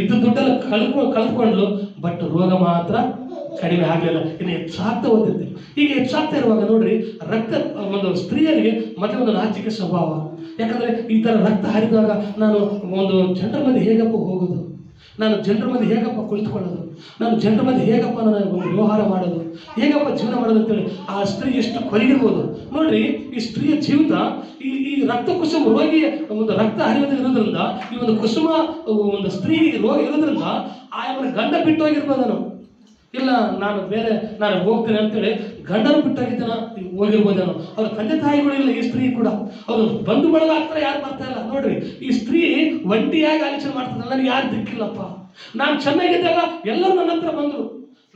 ಇದ್ದು ದುಡ್ಡೆಲ್ಲ ಕಳ್ಕೊಂಡ್ಲು, ಬಟ್ ರೋಗ ಮಾತ್ರ ಕಡಿಮೆ ಆಗಲಿಲ್ಲ, ಇನ್ನು ಹೆಚ್ಚಾಗ್ತಾ ಹೋಗ್ತಿದ್ದೆ. ಈಗ ಹೆಚ್ಚಾಗ್ತಾ ಇರುವಾಗ ನೋಡ್ರಿ, ರಕ್ತ ಒಂದು ಸ್ತ್ರೀಯರಿಗೆ ಮತ್ತೆ ಒಂದು ನಾಚಿಕೆ ಸ್ವಭಾವ. ಯಾಕಂದರೆ ಈ ಥರ ರಕ್ತ ಹರಿದಾಗ ನಾನು ಒಂದು ಜನರ ಮಧ್ಯೆ ಹೇಗಪ್ಪ ಹೋಗೋದು, ನಾನು ಜನರ ಮಧ್ಯೆ ಹೇಗಪ್ಪ ಕುಳಿತುಕೊಳ್ಳೋದು, ನಾನು ಜನರ ಮಧ್ಯೆ ಹೇಗಪ್ಪ ನಾನು ಒಂದು ವ್ಯವಹಾರ ಮಾಡೋದು, ಹೇಗಪ್ಪ ಜೀವನ ಮಾಡೋದು ಅಂತೇಳಿ ಆ ಸ್ತ್ರೀ ಎಷ್ಟು ಕೊರಗಿರ್ಬೋದು. ನೋಡ್ರಿ, ಈ ಸ್ತ್ರೀಯ ಜೀವಿತ ಈ ರಕ್ತ ಕುಸುಮ ರೋಗಿ ಒಂದು ರಕ್ತ ಹರಿಯೋದು ಇರೋದ್ರಿಂದ, ಈ ಒಂದು ಕುಸುಮ ಒಂದು ಸ್ತ್ರೀ ರೋಗ ಇರೋದ್ರಿಂದ ಆಯಮ್ಮನ ಗಂಡ ಬಿಟ್ಟು ಹೋಗಿರ್ಬೋದು. ಇಲ್ಲ ನಾನು ಹೋಗ್ತೇನೆ ಅಂತೇಳಿ ಗಂಡನ ಬಿಟ್ಟಾಗಿದ್ದಾನ ಹೋಗಿರ್ಬೋದೇನೋ. ಅವ್ರ ತಂದೆ ತಾಯಿಗಳು ಇಲ್ಲ ಈ ಸ್ತ್ರೀ ಕೂಡ, ಅವರು ಬಂಧು ಬಳಗ ಹತ್ರ ಯಾರು ಬರ್ತಾ ಇಲ್ಲ. ನೋಡ್ರಿ, ಈ ಸ್ತ್ರೀ ಒಂಟಿಯಾಗಿ ಆಲೋಚನೆ ಮಾಡ್ತಾನೆ, ನನಗೆ ಯಾರು ದಿಕ್ಕಿಲ್ಲಪ್ಪ. ನಾನು ಚೆನ್ನಾಗಿದ್ದಾಗ ಎಲ್ಲರೂ ನನ್ನ ಹತ್ರ ಬಂದರು,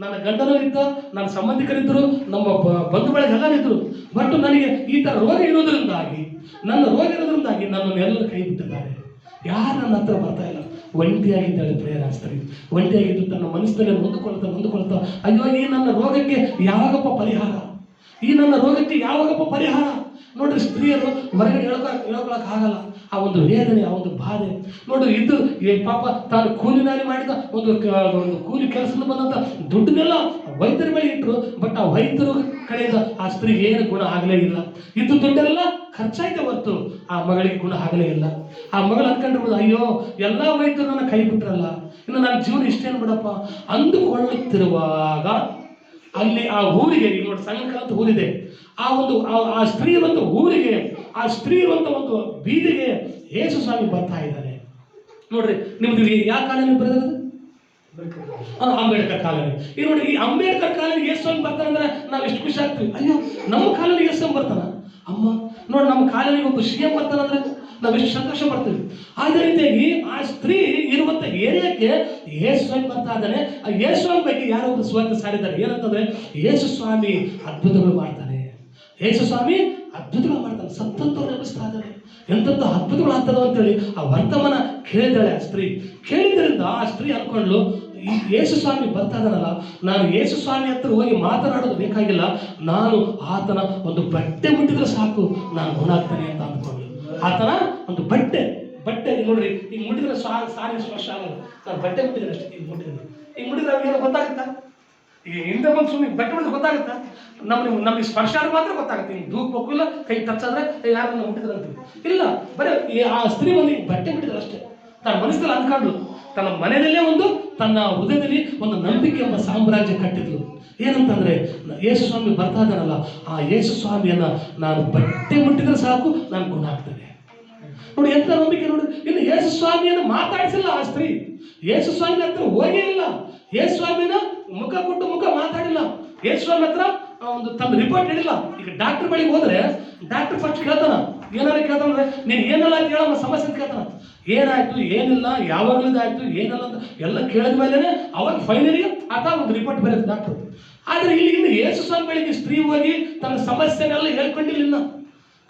ನನ್ನ ಗಂಡನೂ ಇದ್ದ, ನನ್ನ ಸಂಬಂಧಿಕರಿದ್ದರು, ನಮ್ಮ ಬಂಧು ಬಳಗ ಎಲ್ಲರಿದ್ದರು. ಬಟ್ ನನಗೆ ಈ ಥರ ರೋಗ ಇರೋದ್ರಿಂದಾಗಿ ನನ್ನನ್ನು ಎಲ್ಲರೂ ಕೈ ಬಿಟ್ಟಿದ್ದಾರೆ, ಯಾರು ನನ್ನ ಹತ್ರ ಬರ್ತಾ ಇಲ್ಲ. ಒಂಟಿಯಾಗಿದ್ದಾಳೆ ಪ್ರೇರಾಸ್ತ್ರಿ. ಒಂಟಿಯಾಗಿದ್ದು ತನ್ನ ಮನಸ್ಸಿನಲ್ಲಿ ನೊಂದುಕೊಳ್ತಾ ಅಯ್ಯೋ ಈ ನನ್ನ ರೋಗಕ್ಕೆ ಯಾವಾಗಪ್ಪ ಪರಿಹಾರ. ನೋಡ್ರಿ, ಸ್ತ್ರೀಯರು ಹೊರಗಡೆ ಹೇಳ್ಕೊಳಕ್ ಆಗಲ್ಲ ಆ ಒಂದು ವೇದನೆ, ಆ ಒಂದು ಬಾಧೆ. ನೋಡ್ರಿ, ಇದು ಪಾಪ ತಾನು ಕೂಲಿನಾಲಿ ಮಾಡಿದ ಒಂದು ಕೂಲಿ ಕೆಲಸದಿಂದ ಬಂದಂತ ದುಡ್ಡನ್ನೆಲ್ಲ ವೈದ್ಯರ ಬಳಿ ಇಟ್ಟರು. ಬಟ್ ಆ ವೈದ್ಯರ ಕಡೆಯಿಂದ ಆ ಸ್ತ್ರೀಗೆ ಏನು ಗುಣ ಆಗಲೇ ಇಲ್ಲ. ಇದು ದುಡ್ಡೆಲ್ಲ ಖರ್ಚಾಯ್ತೆ ಹೊರತು ಆ ಮಗಳಿಗೆ ಗುಣ ಆಗಲೇ ಇಲ್ಲ. ಆ ಮಗಳು ಅಂದ್ಕೊಂಡಿರ್ಬೋದು, ಅಯ್ಯೋ ಎಲ್ಲ ವೈದ್ಯರು ನನ್ನ ಕೈ ಬಿಟ್ರಲ್ಲ, ಇನ್ನು ನನ್ನ ಜೀವನ ಇಷ್ಟೇನು ಬಿಡಪ್ಪ ಅಂದುಕೊಳ್ಳುತ್ತಿರುವಾಗ ಅಲ್ಲಿ ಆ ಊರಿಗೆ, ಈಗ ನೋಡಿ ಸಂಘ ಅಂತ ಊರಿದೆ, ಆ ಸ್ತ್ರೀ ಇರುವಂತ ಊರಿಗೆ, ಆ ಸ್ತ್ರೀ ಇರುವಂತ ಒಂದು ಬೀದಿಗೆ ಯೇಸು ಸ್ವಾಮಿ ಬರ್ತಾ ಇದ್ದಾರೆ. ನೋಡ್ರಿ, ನಿಮ್ದು ಯಾವ ಕಾಲದಲ್ಲಿ ಬರೆದಿರೋದು? ಅಂಬೇಡ್ಕರ್ ಕಾಲನಿ. ಈಗ ನೋಡಿ, ಈ ಅಂಬೇಡ್ಕರ್ ಕಾಲನಿ ಯೇಸು ಸ್ವಾಮಿ ಬರ್ತಾನೆ ಅಂದ್ರೆ ನಾವು ಎಷ್ಟು ಖುಷಿ ಆಗ್ತೀವಿ. ಅಯ್ಯೋ, ನಮ್ಮ ಕಾಲನಿ ಯೇಸು ಸ್ವಾಮಿ ಬರ್ತಾನ, ಅಮ್ಮ ನೋಡಿ ನಮ್ಮ ಕಾಲನಿಗೆ ಒಬ್ಬ CM ಬರ್ತಾನಂದ್ರೆ ನಾವು ಎಷ್ಟು ಸಂತೋಷ ಪಡ್ತೀವಿ. ಅದೇ ರೀತಿಯಾಗಿ ಆ ಸ್ತ್ರೀ ಇರುವಂತ ಏರಿಯಾಕ್ಕೆ ಯೇಸು ಸ್ವಾಮಿ ಬರ್ತಾ ಇದ್ದಾನೆ. ಆ ಯೇಸು ಸ್ವಾಮಿ ಬಗ್ಗೆ ಯಾರೋ ಒಂದು ಸುವಾರ್ತೆ ಸಾರಿದ್ದಾರೆ. ಏನಂತಂದ್ರೆ, ಯೇಸು ಸ್ವಾಮಿ ಅದ್ಭುತಗಳು ಮಾಡ್ತಾನೆ, ಸತ್ತಂತವ್ರು ನೆನಪಿಸ್ತಾ ಇದ್ದಾನೆ, ಎಂಥದ್ದು ಅದ್ಭುತಗಳು ಆಗ್ತದ ಅಂತೇಳಿ ಆ ವರ್ತಮಾನ ಕೇಳಿದಾಳೆ ಆ ಸ್ತ್ರೀ. ಕೇಳಿದ್ರಿಂದ ಆ ಸ್ತ್ರೀ ಅನ್ಕೊಂಡ್ಲು, ಈ ಯೇಸು ಸ್ವಾಮಿ ಬರ್ತಾ ಇದ್ದಾನಲ್ಲ, ನಾನು ಯೇಸು ಸ್ವಾಮಿ ಹತ್ರ ಹೋಗಿ ಮಾತನಾಡೋದು ಬೇಕಾಗಿಲ್ಲ, ನಾನು ಆತನ ಒಂದು ಬಟ್ಟೆ ಮುಟ್ಟಿದ್ರೆ ಸಾಕು ನಾನು ಗುಣ ಆಗ್ತಾನೆ ಅಂತ ಅಂದ್ಕೊಂಡ್ಲು. ಆತನ ಒಂದು ಬಟ್ಟೆ ನೋಡ್ರಿ, ಈಗ ಮುಟ್ಟಿದ್ರೆ ಸಾರಿ ಸ್ಪರ್ಶ ಆಗಲ್ಲ. ನಾನು ಬಟ್ಟೆ ಮುಟ್ಟಿದ್ರೆ ಅಷ್ಟೇ, ಈಗ ಮುಟ್ಟಿದ್ರೆ ಅವ್ರಿಗೆ ಗೊತ್ತಾಗುತ್ತಾ? ಈ ಹಿಂದೆ ಬಂದು ಸುಮ್ಮನೆ ಬಟ್ಟೆ ಮುಟ್ಟಿದ್ರೆ ಗೊತ್ತಾಗುತ್ತಾ? ನಮಗೆ ಸ್ಪರ್ಶ ಆದ್ರೆ ಮಾತ್ರ ಗೊತ್ತಾಗುತ್ತೆ. ಹಿಂಗೆ ದೂಕ್ಬೇಕಿಲ್ಲ, ಕೈ ಟಚ್ಚಾದ್ರೆ ಯಾರನ್ನ ಮುಟ್ಟಿದ್ರಂತ ಇಲ್ಲ. ಬರೀ ಆ ಸ್ತ್ರೀ ಒಂದು ಬಟ್ಟೆ ಮುಟ್ಟಿದ್ರೆ ಅಷ್ಟೇ. ತನ್ನ ಮನಸ್ಸಲ್ಲಿ ಅಂದ್ಕೊಂಡು ತನ್ನ ಮನೆಯಲ್ಲೇ ತನ್ನ ಹೃದಯದಲ್ಲಿ ಒಂದು ನಂಬಿಕೆ ಎಂಬ ಸಾಮ್ರಾಜ್ಯ ಕಟ್ಟಿದ್ಲು. ಏನಂತಂದ್ರೆ, ಯೇಸು ಸ್ವಾಮಿ ಬರ್ತಾ ಇದ್ದಾನಲ್ಲ, ಆ ಯೇಸು ಸ್ವಾಮಿಯನ್ನ ನಾನು ಬಟ್ಟೆ ಮುಟ್ಟಿದ್ರೆ ಸಾಕು ನಾನು ಗುಣ ಆಗ್ತೇನೆ. ನೋಡಿ ಎಂತ ನಂಬಿಕೆ. ನೋಡಿ, ಇನ್ನು ಯೇಸು ಸ್ವಾಮಿಯನ್ನು ಮಾತಾಡಿಸಿಲ್ಲ ಆ ಸ್ತ್ರೀ, ಯೇಸು ಸ್ವಾಮಿ ಹತ್ರ ಹೋಗೇ ಇಲ್ಲ, ಯೇಸು ಸ್ವಾಮಿನ ಮುಖ ಕೊಟ್ಟು ಮುಖ ಮಾತಾಡಿಲ್ಲ, ಯೇಸು ಸ್ವಾಮಿ ಹತ್ರ ಒಂದು ತನ್ನ ರಿಪೋರ್ಟ್ ಹೇಳಿಲ್ಲ. ಈಗ ಡಾಕ್ಟರ್ ಬಳಿಗೆ ಹೋದ್ರೆ ಡಾಕ್ಟರ್ ಫಸ್ಟ್ ಕೇಳ್ತಾನ, ಏನಾರ ಕೇಳ್ತಾನಂದ್ರೆ ನೀನು ಏನೆಲ್ಲ ಕೇಳೋ ಸಮಸ್ಯೆ ಅಂತ ಕೇಳ್ತಾನ. ಏನಾಯ್ತು, ಏನಿಲ್ಲ, ಯಾವಾಗಲದಾಯ್ತು, ಏನಲ್ಲ ಅಂತ ಎಲ್ಲ ಕೇಳಿದ ಮೇಲೆ ಅವಾಗ ಫೈನಲಿ ಆತ ಒಂದು ರಿಪೋರ್ಟ್ ಬರುತ್ತೆ ಡಾಕ್ಟರ್. ಆದರೆ ಇನ್ನು ಯೇಸು ಸ್ವಾಮಿ ಬಳಿಗೆ ಸ್ತ್ರೀ ಹೋಗಿ ತನ್ನ ಸಮಸ್ಯೆನೆಲ್ಲ ಹೇಳ್ಕೊಂಡಿಲ್ಲ,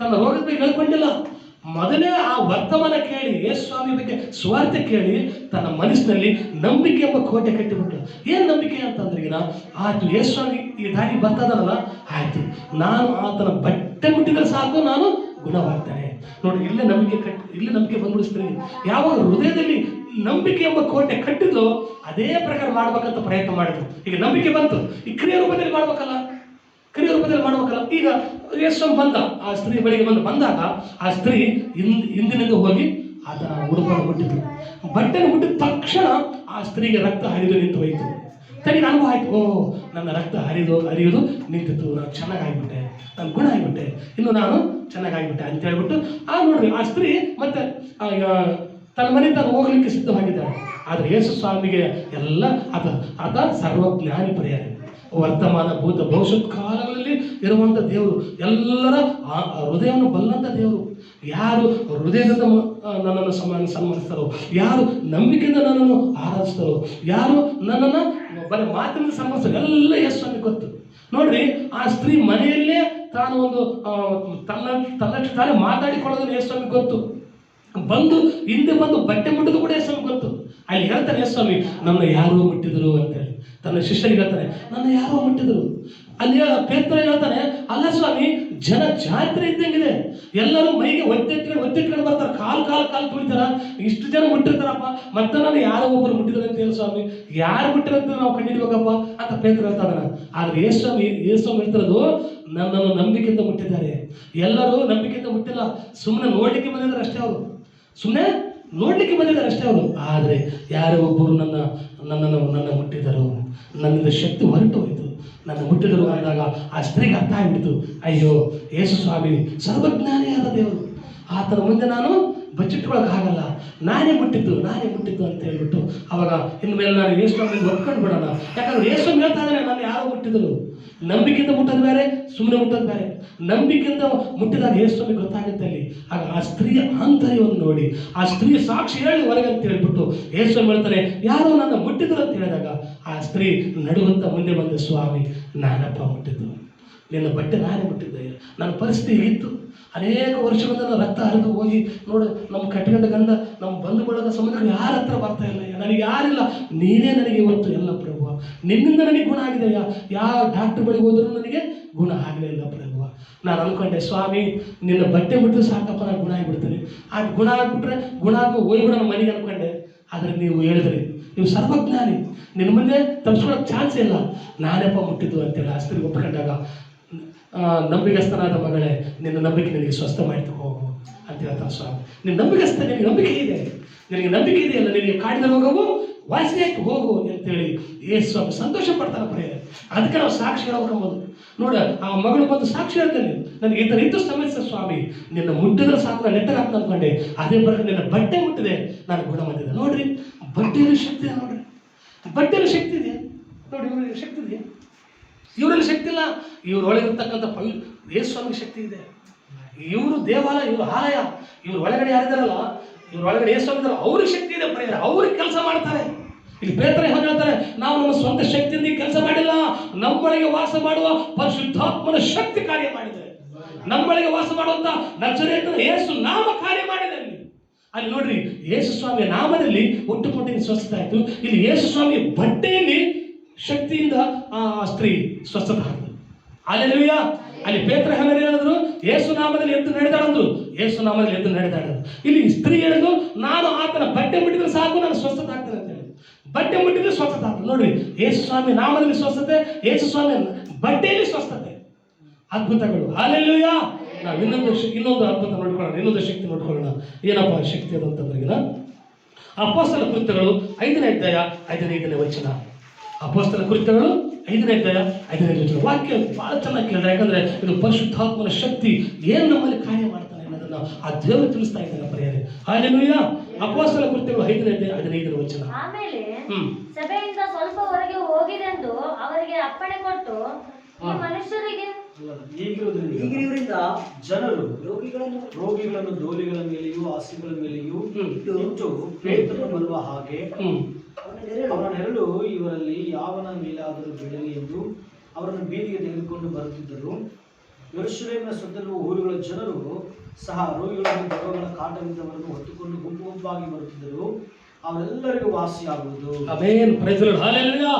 ತನ್ನ ರೋಗದ ಬಗ್ಗೆ ಹೇಳ್ಕೊಂಡಿಲ್ಲ. ಮೊದಲೇ ಆ ವರ್ತಮಾನ ಕೇಳಿ, ಯೇಸು ಸ್ವಾಮಿ ಬಗ್ಗೆ ಸ್ವಾರ್ಥ ಕೇಳಿ ತನ್ನ ಮನಸ್ಸಿನಲ್ಲಿ ನಂಬಿಕೆ ಎಂಬ ಕೋಟೆ ಕಟ್ಟಿಬಿಟ್ಟು. ಏನು ನಂಬಿಕೆ ಅಂತಂದ್ರೆ, ಈಗ ಆಯ್ತು ಯೇಸು ಸ್ವಾಮಿ ಈ ದಾರಿ ಬರ್ತದಲ್ಲ, ಆಯ್ತು ನಾನು ಆತನ ಬಟ್ಟೆ ಮುಟ್ಟಿದ್ರೆ ಸಾಕು ನಾನು ಗುಣವಾಗ್ತಾನೆ. ನೋಡಿ, ಇಲ್ಲೇ ನಂಬಿಕೆ ಬಂದ್ಬಿಡಿಸ್ತೀನಿ. ಯಾವಾಗ ಹೃದಯದಲ್ಲಿ ನಂಬಿಕೆ ಎಂಬ ಕೋಟೆ ಕಟ್ಟಿದ್ಲು, ಅದೇ ಪ್ರಕಾರ ಮಾಡ್ಬೇಕಂತ ಪ್ರಯತ್ನ ಮಾಡಿದ್ರು. ಈಗ ನಂಬಿಕೆ ಬಂತು, ಈ ಕ್ರಿಯೆ ರೂಪದಲ್ಲಿ ಮಾಡ್ಬೇಕಲ್ಲ. ಈಗ ಯೇಸು ಬಂದ, ಆ ಸ್ತ್ರೀ ಬಳಿಗೆ ಬಂದಾಗ ಆ ಸ್ತ್ರೀ ಹಿಂದಿನಿಂದ ಹೋಗಿ ಆತನ ಉಡುಪನ್ನು ಮುಟ್ಟಿದ್ರು. ಬಟ್ಟೆನ ಮುಟ್ಟಿದ ತಕ್ಷಣ ಆ ಸ್ತ್ರೀಗೆ ರಕ್ತ ಹರಿದು ನಿಂತು ಹೋಯಿತು. ತನಗೆ ಅನುಭವ ಆಯ್ತು, ಓ ನನ್ನ ರಕ್ತ ಹರಿಯೋದು ನಿಂತಿತ್ತು, ನಾನು ಚೆನ್ನಾಗಾಗ್ಬಿಟ್ಟೆ, ನಾನು ಗುಣ ಆಗಿಬಿಟ್ಟೆ, ಇನ್ನು ನಾನು ಚೆನ್ನಾಗಾಗ್ಬಿಟ್ಟೆ ಅಂತ ಹೇಳ್ಬಿಟ್ಟು ನೋಡ್ರಿ ಆ ಸ್ತ್ರೀ ಮತ್ತೆ ತನ್ನ ಮನೆ ತಾನು ಹೋಗ್ಲಿಕ್ಕೆ ಸಿದ್ಧವಾಗಿದ್ದಾಳೆ. ಆದರೆ ಯೇಸು ಸ್ವಾಮಿಗೆ ಎಲ್ಲ ಆತ ಸರ್ವಜ್ಞಾನಿ ಪರಿಹಾರ, ವರ್ತಮಾನ ಭೂತ ಭವಿಷ್ಯತ್ ಕಾಲಗಳಲ್ಲಿ ಇರುವಂಥ ದೇವರು, ಎಲ್ಲರ ಹೃದಯವನ್ನು ಬಲ್ಲಂಥ ದೇವರು. ಯಾರು ಹೃದಯದಿಂದ ನನ್ನನ್ನು ಸನ್ಮಾನಿಸ್ತಾರೋ, ಯಾರು ನಂಬಿಕೆಯಿಂದ ನನ್ನನ್ನು ಆರಾಧಿಸ್ತಾರೋ, ಯಾರು ನನ್ನನ್ನು ಬರೀ ಮಾತಿನಿಂದ ಸನ್ಮಾನಿಸ್ತಾರೋ, ಎಲ್ಲ ಯೇಸು ಸ್ವಾಮಿಗೆ ಗೊತ್ತು. ನೋಡ್ರಿ, ಆ ಸ್ತ್ರೀ ಮನೆಯಲ್ಲೇ ತಾನು ಒಂದು ತನ್ನಷ್ಟು ತಾನೇ ಮಾತಾಡಿಕೊಳ್ಳೋದನ್ನು ಯೇಸು ಸ್ವಾಮಿಗೆ ಗೊತ್ತು. ಹಿಂದೆ ಬಂದು ಬಟ್ಟೆ ಮುಟ್ಟಿದ್ದು ಕೂಡ ಯೇಸು ಸ್ವಾಮಿಗೆ ಗೊತ್ತು. ಅಲ್ಲಿ ಹೇಳ್ತಾನೆ ಯೇಸು ಸ್ವಾಮಿ, ನನ್ನ ಯಾರೋ ಮುಟ್ಟಿದ್ರು ಅಂತೇಳಿ ತನ್ನ ಶಿಷ್ಯರಿಗೆ ಹೇಳ್ತಾನೆ, ನನ್ನ ಯಾರೋ ಮುಟ್ಟಿದ್ರು. ಅಲ್ಲಿ ಪೇತ್ರ ಹೇಳ್ತಾನೆ, ಅಲ್ಲ ಸ್ವಾಮಿ, ಜನ ಜಾತ್ರೆ ಇದ್ದಂಗಿದೆ, ಎಲ್ಲರೂ ಮೈಗೆ ಒತ್ತಿಟ್ಕೊಂಡು ಬರ್ತಾರೆ, ಕಾಲು ತುಳಿತಾರ, ಇಷ್ಟು ಜನ ಮುಟ್ಟಿರ್ತಾರಪ್ಪ, ಮತ್ತೆ ನಾನು ಯಾರೋ ಒಬ್ಬರು ಮುಟ್ಟಿದ್ರು ಅಂತ ಹೇಳಿ ಸ್ವಾಮಿ, ಯಾರು ಮುಟ್ಟಿರಂತ ನಾವು ಕಂಡಿಡ್ಬೇಕಪ್ಪ ಅಂತ ಪೇತ್ರ ಹೇಳ್ತಾನ. ಆದ್ರೆ ಯೇಸು ಸ್ವಾಮಿ ಹೇಳ್ತಿರೋದು, ನನ್ನನ್ನು ನಂಬಿಕೆಯಿಂದ ಮುಟ್ಟಿದ್ದಾರೆ. ಎಲ್ಲರೂ ನಂಬಿಕೆಯಿಂದ ಮುಟ್ಟಿಲ್ಲ, ಸುಮ್ಮನೆ ನೋಡ್ಲಿಕ್ಕೆ ಬಂದಿದ್ದಾರೆ ಅಷ್ಟೇ ಅವರು, ಆದರೆ ಯಾರೋ ಒಬ್ಬರು ನನ್ನ ಮುಟ್ಟಿದರು, ನನ್ನಿಂದ ಶಕ್ತಿ ಹೊರಟು ಹೋಯಿತು, ನನ್ನ ಮುಟ್ಟಿದರು ಅಂದಾಗ ಆ ಸ್ತ್ರೀಗೆ ಅರ್ಥ ಆಗಿಬಿಡ್ತು, ಅಯ್ಯೋ ಯೇಸು ಸ್ವಾಮಿ ಸರ್ವಜ್ಞಾನಿಯಾದ ದೇವರು, ಆತನ ಮುಂದೆ ನಾನು ಬಚ್ಚಿಟ್ಕೊಳಕ್ಕಾಗಲ್ಲ. ನಾನೇ ಮುಟ್ಟಿದ್ದು ಅಂತ ಹೇಳ್ಬಿಟ್ಟು ಅವಾಗ ಇನ್ಮೇಲೆ ನಾನು ಯೇಸುವಿನ ಒಪ್ಕೊಂಡು ಬಿಡೋಣ. ಯಾಕಂದ್ರೆ ಯೇಸು ಹೇಳ್ತಾ ಇದ್ದಾನೆ, ನಾನು ಯಾರೋ ಮುಟ್ಟಿದ್ರು. ನಂಬಿಕೆಯಿಂದ ಮುಟ್ಟೋದು ಬೇರೆ, ಸುಮ್ಮನೆ ಮುಟ್ಟೋದು ಬೇರೆ. ನಂಬಿಕೆಯಿಂದ ಮುಟ್ಟಿದಾಗ ಯೇಸುವಿಗೆ ಗೊತ್ತಾಗುತ್ತೆ ಅಲ್ಲಿ. ಆಗ ಆ ಸ್ತ್ರೀಯ ಆಂತರ್ಯವನ್ನು ನೋಡಿ, ಆ ಸ್ತ್ರೀಯ ಸಾಕ್ಷಿ ಹೇಳಿ ಹೊರಗೆ ಅಂತ ಹೇಳ್ಬಿಟ್ಟು ಯೇಸು ಹೇಳ್ತಾನೆ, ಯಾರೋ ನನ್ನ ಮುಟ್ಟಿದ್ರು ಅಂತ ಹೇಳಿದಾಗ ಆ ಸ್ತ್ರೀ ನಡುವಂತ ಮುಂದೆ ಬಂದ, ಸ್ವಾಮಿ ನಾನಪ್ಪ ಮುಟ್ಟಿದ್ದು, ನಿನ್ನ ಬಟ್ಟೆ ನಾನೇ ಮುಟ್ಟಿದ್ದೆ. ನನ್ನ ಪರಿಸ್ಥಿತಿ ಇತ್ತು, ಅನೇಕ ವರ್ಷಗಳಿಂದ ನಾನು ರಕ್ತ ಹರಿದು ಹೋಗಿ ನೋಡು, ನಮ್ಮ ಕಟ್ಟಿಗೆಂಡ ಗಂಡ, ನಮ್ಮ ಬಂಧು ಬಳಗ ಸಂಬಂಧಗಳು ಯಾರ ಹತ್ರ ಬರ್ತಾ ಇಲ್ಲ, ನನಗೆ ಯಾರಿಲ್ಲ, ನೀನೇ ನನಗೆ ಇವತ್ತು ಎಲ್ಲ ಪ್ರಭು. ನಿನ್ನಿಂದ ನನಗೆ ಗುಣ ಆಗಿದೆಯಾ? ಯಾವ ಡಾಕ್ಟರ್ ಬಳಿಗೆ ಹೋದ್ರೂ ನನಗೆ ಗುಣ ಆಗಲೇ ಇಲ್ಲ ಪ್ರಭು. ನಾನು ಅಂದ್ಕೊಂಡೆ, ಸ್ವಾಮಿ ನಿನ್ನ ಬಟ್ಟೆ ಬಿಟ್ಟರೆ ಸಾಕಪ್ಪ, ನಾನು ಗುಣ ಆಗಿಬಿಡ್ತೀನಿ. ಆ ಗುಣ ಆಗಿಬಿಟ್ರೆ ಗುಣ ಆಗ ಹೋಗ್ಬಿಡೋ ನಮ್ಮ ಮನೆಗೆ ಅಂದ್ಕೊಂಡೆ. ಆದರೆ ನೀವು ಹೇಳಿದ್ರಿ, ನೀವು ಸರ್ವಜ್ಞಾನಿ, ನಿನ್ನ ಮುಂದೆ ತಪ್ಪಿಸ್ಕೊಳಕ್ಕೆ ಚಾನ್ಸ್ ಇಲ್ಲ, ನಾನೆಪ್ಪ ಮುಟ್ಟಿದ್ದು ಅಂತೇಳಿ ಆ ಸ್ತ್ರೀ ಒಪ್ಕೊಂಡಾಗ, ನಂಬಿಗಸ್ತನಾದ ಮಗಳೇ, ನಿನ್ನ ನಂಬಿಕೆ ನಿನಗೆ ಸ್ವಸ್ಥ ಮಾಡ್ತು ಹೋಗು ಅಂತ ಹೇಳ್ತಾನೆ ಸ್ವಾಮಿ. ನಿನ್ನ ನಂಬಿಗಸ್ತ, ನಿನಗೆ ನಂಬಿಕೆ ಇದೆ, ನಿನಗೆ ನಂಬಿಕೆ ಇದೆಯಲ್ಲ, ನಿನಗೆ ಕಾಡಿದ ರೋಗವು ವಾಸಿಯಾಗಿ ಹೋಗು ಅಂತೇಳಿ ಯೇಸು ಸ್ವಾಮಿ ಸಂತೋಷ ಪಡ್ತಾನೆ ಪ್ರಿಯರೇ. ಅದಕ್ಕೆ ನಾವು ಸಾಕ್ಷಿ ಹೇಳ್ಬೇಕಂಬೋದು. ನೋಡ, ಆ ಮಗಳು ಬಂದು ಸಾಕ್ಷಿ ಹೇಳ್ತಾನೆ, ನನಗೆ ಈ ಥರ ಇದ್ದು ಸಮಸ್ಯೆ ಸ್ವಾಮಿ, ನಿನ್ನ ಮುಟ್ಟಿದ್ರೆ ಸಾಕು, ನಾನು ನೆಟ್ಟಗೆ ಹಾಕ್ತಾ ಅಂದ್ಕೊಂಡೆ, ಅದೇ ಬರಕ್ಕೆ ನಿನ್ನ ಬಟ್ಟೆ ಮುಟ್ಟಿದೆ, ನಾನು ಗುಣ ಬಂದಿದೆ. ನೋಡ್ರಿ, ಬಟ್ಟೆಯಲ್ಲಿ ಶಕ್ತಿ ಇದೆ. ನೋಡ್ರಿ, ಬಟ್ಟೆಯಲ್ಲಿ ಶಕ್ತಿ ಇದೆ. ನೋಡಿ, ಇವರಲ್ಲಿ ಶಕ್ತಿ ಇದೆ, ಇವರಲ್ಲಿ ಶಕ್ತಿ ಇಲ್ಲ. ಇವ್ರೊಳಗಿರ್ತಕ್ಕಂಥ ಯೇಸು ಸ್ವಾಮಿಗೆ ಶಕ್ತಿ ಇದೆ. ಇವರು ದೇವಾಲಯ, ಇವರು ಆಲಯ, ಇವ್ರ ಒಳಗಡೆ ಯಾರಿದಾರಲ್ಲ, ಇವ್ರ ಒಳಗಡೆ ಯೇಸು ಸ್ವಾಮಿ ಇದಾರೆ, ಅವ್ರಿಗೆ ಶಕ್ತಿ ಇದೆ ಪ್ರಿಯರೇ, ಅವ್ರಿಗೆ ಕೆಲಸ ಮಾಡ್ತಾರೆ. ಇಲ್ಲಿ ಪೇತ್ರ ಹೇಳ್ತಾರೆ, ನಾವು ನಮ್ಮ ಸ್ವಂತ ಶಕ್ತಿಯಿಂದ ಕೆಲಸ ಮಾಡಿಲ್ಲ, ನಮ್ಮೊಳಗೆ ವಾಸ ಮಾಡುವ ಪರಿಶುದ್ಧಾತ್ಮನ ಶಕ್ತಿ ಕಾರ್ಯ ಮಾಡಿದೆ. ನಮ್ಮೊಳಗೆ ವಾಸ ಮಾಡುವಂತ ನಜರೇತನ ಯೇಸು ನಾಮ ಕಾರ್ಯ ಮಾಡಿದೆ. ಅಲ್ಲಿ ನೋಡ್ರಿ, ಯೇಸು ಸ್ವಾಮಿಯ ನಾಮದಲ್ಲಿ ಒಟ್ಟುಕೊಟ್ಟಿನ ಸ್ವಸ್ಥತೆ ಆಯ್ತು. ಇಲ್ಲಿ ಯೇಸು ಸ್ವಾಮಿಯ ಬಟ್ಟೆಯಲ್ಲಿ ಶಕ್ತಿಯಿಂದ ಆ ಸ್ತ್ರೀ ಸ್ವಸ್ಥತೆ ಆಯ್ತು. ಹಲ್ಲೆಲೂಯಾ. ಅಲ್ಲಿ ಪೇತ್ರ ಹೇಳಿದ್ರು, ಯೇಸು ನಾಮದಲ್ಲಿ ಎದ್ದು ನಡೆದಾಡಂದ್ರು, ಯೇಸು ನಾಮದಲ್ಲಿ ಎದ್ದು ನಡೆದಾಡೋದು. ಇಲ್ಲಿ ಸ್ತ್ರೀ ಹೇಳಿದ್ರು, ನಾನು ಆತನ ಬಟ್ಟೆ ಮುಟ್ಟಿದ್ರೆ ಸಾಕು, ನಾನು ಸ್ವಸ್ಥತೆ ಆಗ್ತೇನೆ ಅಂತ ಹೇಳಿ. ಬಟ್ಟೆ ಮುಟ್ಟಿದ್ರೆ ಸ್ವಸ್ಥತೆ ಆಗ್ತದೆ. ನೋಡ್ರಿ, ಯೇಸು ಸ್ವಾಮಿ ನಾಮದಲ್ಲಿ ಸ್ವಸ್ಥತೆ, ಯೇಸು ಸ್ವಾಮಿ ಬಟ್ಟೆಯಲ್ಲಿ ಸ್ವಸ್ಥತೆ. ಅದ್ಭುತಗಳು. ಹಲ್ಲೆಲೂಯಾ. ನಾವು ಇನ್ನೊಂದು ಅದ್ಭುತ ನೋಡ್ಕೊಳ್ಳೋಣ, ಇನ್ನೊಂದು ಶಕ್ತಿ ನೋಡ್ಕೊಳ್ಳೋಣ. ಏನಪ್ಪ ಶಕ್ತಿ ಅದು ಅಂತಂದ್ರೆ, ಅಪೊಸ್ತಲ ಕೃತ್ಯಗಳು 5ನೇ ಅಧ್ಯಾಯ 15ನೇ ವಚನ. ಅಪೊಸ್ತಲ ಕೃತ್ಯಗಳು 5ನೇ ಅಧ್ಯಾಯ 15ನೇ ವಚನ. ವಾಕ್ಯ ಬಹಳ ಚೆನ್ನಾಗಿ ಕೇಳಿದ್ರೆ, ಯಾಕಂದ್ರೆ ಇದು ಪರಿಶುದ್ಧಾತ್ಮನ ಶಕ್ತಿ ಏನು ನಮ್ಮಲ್ಲಿ ಕಾರ್ಯ ಮಾಡ್ತಾನೆ ಅನ್ನೋದನ್ನ ಆ ದೇವರು ತಿಳಿಸ್ತಾ ಇದ್ದಾನೆ ಪ್ರಿಯರೇ. ಹಲ್ಲೆಲೂಯಾ. ಅಪೊಸ್ತಲ ಕೃತ್ಯಗಳು 5ನೇ ಅಧ್ಯಾಯ 15ನೇ ವಚನ. ಆಮೇಲೆ ಸಭೆಯಿಂದ ಸ್ವಲ್ಪ ಹೊರಗೆ ಹೋಗಿದೆಂದು ಅವರಿಗೆ ಅಪ್ಪಣೆ ಕೊಟ್ಟು, ಈ ಮನುಷ್ಯರಿಗೆ ಈಗಿರುವುದರಿಂದ ಜನರು ರೋಗಿಗಳನ್ನು ದೋಲಿಗಳ ಮೇಲೆಯೂ ಹಾಸಿಗಳ ಮೇಲೆಯೂ ಇಟ್ಟು ಪೇತ್ರನು ಬರುವ ಹಾಗೆ ಅವನ ನೆರಳು ಇವರಲ್ಲಿ ಯಾವನ ಮೇಲಾದರೂ ಬಿಡಲಿ ಎಂದು ಅವರನ್ನು ಬೀದಿಗೆ ತೆಗೆದುಕೊಂಡು ಬರುತ್ತಿದ್ದರು. ಯೆರೂಸಲೇಮಿನ ಸುತ್ತಲೂ ಊರುಗಳ ಜನರು ಸಹ ರೋಗಿಗಳನ್ನು ದೆವ್ವಗಳ ಕಾಟವಿದ್ದವರನ್ನು ಹೊತ್ತುಕೊಂಡು ಗುಂಪು ಗುಂಪಾಗಿ ಬರುತ್ತಿದ್ದರು. ಅವರೆಲ್ಲರಿಗೂ ವಾಸಿಯಾಗುವುದು. Amen. Praise the lord. Hallelujah.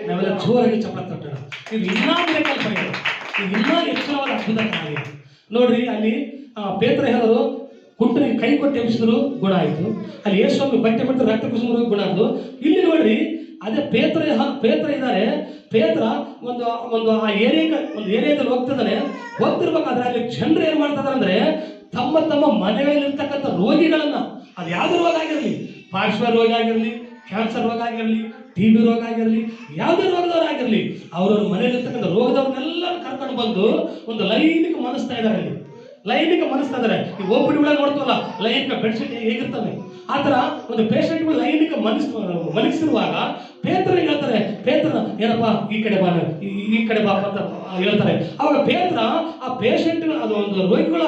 ನಾವೆಲ್ಲ ಜೋರಾಗಿ ಚಪ್ಪಾಳೆ ತಟ್ಟೋಣ. ಇದು ಇನ್ನೂ ಬೇಕಾದ ಇದು ಇನ್ನೂ ಎಚ್ಚರವಾದ ಅದ್ಭುತ ಕಾರ್ಯ. ನೋಡ್ರಿ, ಅಲ್ಲಿ ಪೇತ್ರ ಹೇಳೋರು ಕುಂಟನಿಗೆ ಕೈ ಕೊಟ್ಟು ಎಬ್ಬಿಸಿದ್ರು, ಗುಣ ಆಯಿತು. ಅಲ್ಲಿ ಯೇಸು ಸ್ವಾಮಿ ಬಟ್ಟೆ ಬಿಟ್ಟು ರಕ್ತ ಕುಸುಮರು ಗುಣ ಆದ್ರು. ಇಲ್ಲಿ ನೋಡ್ರಿ, ಅದೇ ಪೇತ್ರ ಇದ್ದಾರೆ. ಪೇತ್ರ ಒಂದು ಆ ಏರಿಯಾದಲ್ಲಿ ಹೋಗ್ತಿದ್ದಾನೆ. ಹೋಗ್ತಿರ್ಬೇಕಾದ್ರೆ ಅಲ್ಲಿ ಜನರು ಏನ್ ಮಾಡ್ತಿದಾರೆ ಅಂದ್ರೆ, ತಮ್ಮ ಮನೆಯಲ್ಲಿರ್ತಕ್ಕಂಥ ರೋಗಿಗಳನ್ನ, ಅದು ಯಾವ್ದು ರೋಗ ಆಗಿರಲಿ, ಪಾರ್ಶ್ವ ರೋಗ ಆಗಿರಲಿ, ಕ್ಯಾನ್ಸರ್ ರೋಗ ಆಗಿರಲಿ, TB ರೋಗ ಆಗಿರಲಿ, ಯಾವುದೇ ರೋಗದವ್ರು ಆಗಿರಲಿ, ಅವ್ರವ್ರ ಮನೆಯಲ್ಲಿರ್ತಕ್ಕಂಥ ರೋಗದವ್ರನ್ನೆಲ್ಲರೂ ಕರ್ಕೊಂಡು ಬಂದು ಒಂದು ಲೈನಿಗೆ ಮನಸ್ತಾ ಇದ್ದಾರೆ. ಅಲ್ಲಿ ಲೈನಿಗೆ ಮನಸ್ತಾ ಇದ್ದಾರೆ. ಈ OPD ಒಳಗೆ ನೋಡ್ತವಲ್ಲ, ಲೈನಿಕ ಬೆಡ್ಶೀಟ್ ಹೇಗಿರ್ತವೆ, ಆ ಥರ ಒಂದು ಪೇಷಂಟ್ಗಳು ಲೈನಿಗೆ ಮಲಗಿಸಿರುವಾಗ ಪೇತ್ರ ಹೇಳ್ತಾರೆ, ಪೇತ್ರ ಏನಪ್ಪ ಈ ಕಡೆ ಬಾ ಅಂತ ಹೇಳ್ತಾರೆ. ಅವಾಗ ಪೇತ್ರ ಆ ಪೇಷಂಟ್ ಅದು ಒಂದು ರೋಗಿಗಳ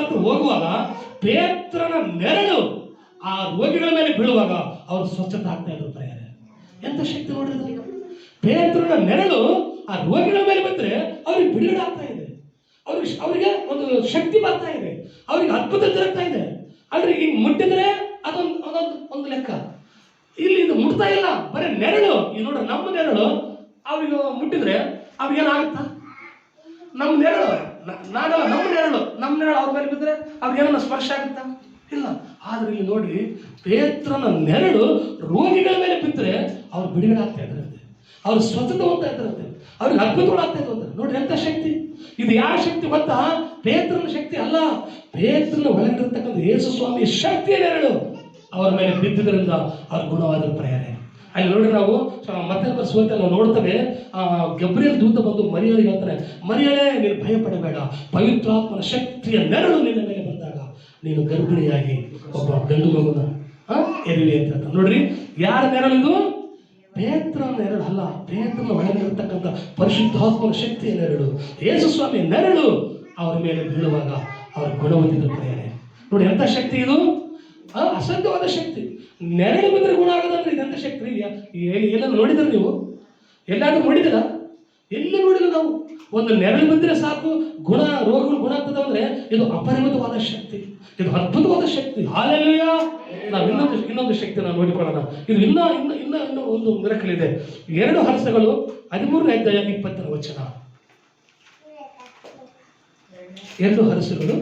ಹತ್ರ ಹೋಗುವಾಗ ಪೇತ್ರನ ನೆರಳು ಆ ರೋಗಿಗಳ ಮೇಲೆ ಬೀಳುವಾಗ ಅವರು ಸ್ವಚ್ಛತೆ ಆಗ್ತಾ ಇದ್ರು ಪ್ರಿಯರೇ. ಎಂತ ಶಕ್ತಿ ನೋಡ್ರಿ! ಪೇತ್ರನ ನೆರಳು ಆ ರೋಗಿಗಳ ಮೇಲೆ ಬಂದ್ರೆ ಅವ್ರಿಗೆ ಬಿಡುಗಡೆ ಆಗ್ತಾ ಇದೆ, ಅವರಿಗೆ ಒಂದು ಶಕ್ತಿ ಬರ್ತಾ ಇದೆ, ಅವ್ರಿಗೆ ಅದ್ಭುತ ಜರುಗ್ತಾ ಇದೆ. ಅಲ್ರಿ, ಈಗ ಮುಟ್ಟಿದ್ರೆ ಅದೊಂದು ಲೆಕ್ಕ. ಇಲ್ಲಿ ಇದು ಮುಟ್ತಾ ಇಲ್ಲ, ಬರೀ ನೆರಳು. ಈಗ ನೋಡ್ರಿ, ನಮ್ಮ ನೆರಳು ಅವ್ರಿಗೆ ಮುಟ್ಟಿದ್ರೆ ಅವ್ರಿಗೆ ಏನಾಗುತ್ತಾ? ನಮ್ಮ ನೆರಳು ನಮ್ಮ ನೆರಳು ಅವ್ರ ಮೇಲೆ ಬಿದ್ದರೆ ಅವ್ರಿಗೆ ಏನನ್ನ ಸ್ಪರ್ಶ ಆಗುತ್ತಾ? ಇಲ್ಲ. ಆದ್ರೆ ಇಲ್ಲಿ ನೋಡ್ರಿ, ಪೇತ್ರನ ನೆರಳು ರೋಗಿಗಳ ಮೇಲೆ ಬಿದ್ದರೆ ಅವ್ರು ಬಿಡುಗಡೆ ಆಗ್ತಾ ಇದ್ರಂತೆ, ಅವ್ರು ಸ್ವಚ್ಛತೆ ಹೋಗ್ತಾ ಇದ್ರಂತೆ, ಅವ್ರಿಗೆ ಅದ್ಭುತಗಳಾಗ್ತಾ ಇದ್ರಂತೆ. ನೋಡ್ರಿ ಎಂತ ಶಕ್ತಿ ಇದು! ಯಾವ ಶಕ್ತಿ ಗೊತ್ತಾ? ಪೇತ್ರನ ಶಕ್ತಿ ಅಲ್ಲ, ಪೇತ್ರನ ಒಳಗಿರತಕ್ಕಂಥ ಯೇಸು ಸ್ವಾಮಿಯ ಶಕ್ತಿಯ ನೆರಳು ಅವರ ಮೇಲೆ ಬಿದ್ದಿದ್ದರಿಂದ ಅವ್ರ ಗುಣವಾದ ಪ್ರಿಯರೇ. ಅಲ್ಲಿ ನೋಡಿ, ನಾವು ಮತ್ತೆ ಬರೆಸುವಂತೆ ನಾವು ನೋಡ್ತೇವೆ, ಗಬ್ರಿಯಲ್ ದೂತ ಬಂದು ಮರಿಯಳಿಗೆ ಹೇಳ್ತಾನೆ, ಮರಿಯಳೇ ನೀನು ಭಯ ಪಡಬೇಡ, ಪವಿತ್ರಾತ್ಮನ ಶಕ್ತಿಯ ನೆರಳು ನಿನ್ನ ಮೇಲೆ ಬಂದಾಗ ನೀನು ಗರ್ಭಿಣಿಯಾಗಿ ಒಬ್ಬ ಗಂಡು ಮಗುನ ಎರುವಿ ಅಂತ ಹೇಳ್ತಾನೆ. ನೋಡ್ರಿ, ಯಾರ ನೆರಳಿದು? ಪೇತ್ರನ ನೆರಳು ಅಲ್ಲ, ಪೇತ್ರನ ಒಳಗಿರತಕ್ಕಂಥ ಪರಿಶುದ್ಧಾತ್ಮನ ಶಕ್ತಿಯ ನೆರಳು, ಯೇಸು ಸ್ವಾಮಿಯ ನೆರಳು ಅವರ ಮೇಲೆ ಬೀಳುವಾಗ ಅವರು ಗುಣವಂತಿದ್ರು ಪ್ರಿಯರೇ. ನೋಡಿ ಎಂಥ ಶಕ್ತಿ ಇದು, ಅಸಾಧ್ಯವಾದ ಶಕ್ತಿ. ನೆರಳು ಬಂದರೆ ಗುಣ ಆಗೋದಂದ್ರೆ ಇದೆಂಥ ಶಕ್ತಿ. ಎಲ್ಲಾದ್ರೂ ನೋಡಿದ್ರೆ ನೀವು? ಎಲ್ಲಾದ್ರೂ ನೋಡಿದಿರ? ಎಲ್ಲಿ ನೋಡಿಲ್ಲ ನಾವು. ಒಂದು ನೆರಳು ಬಂದರೆ ಸಾಕು ರೋಗಗಳು ಗುಣ ಆಗ್ತದೆ ಅಂದ್ರೆ ಇದು ಅಪರಿಮಿತವಾದ ಶಕ್ತಿ, ಇದು ಅದ್ಭುತವಾದ ಶಕ್ತಿ. ಹಾಲೆಲೂಯಾ. ನಾವು ಇನ್ನೊಂದು ಶಕ್ತಿ ನಾವು ನೋಡಿಕೊಳ್ಳೋಣ. ಇದು ಇನ್ನ ಒಂದು ಮಿರಕಲ್ ಇದೆ. 2 ಹರಸಗಳು 13ನೇ ಅಧ್ಯಾಯ 20ನೇ ವಚನ. 2 ಹರಸಗಳು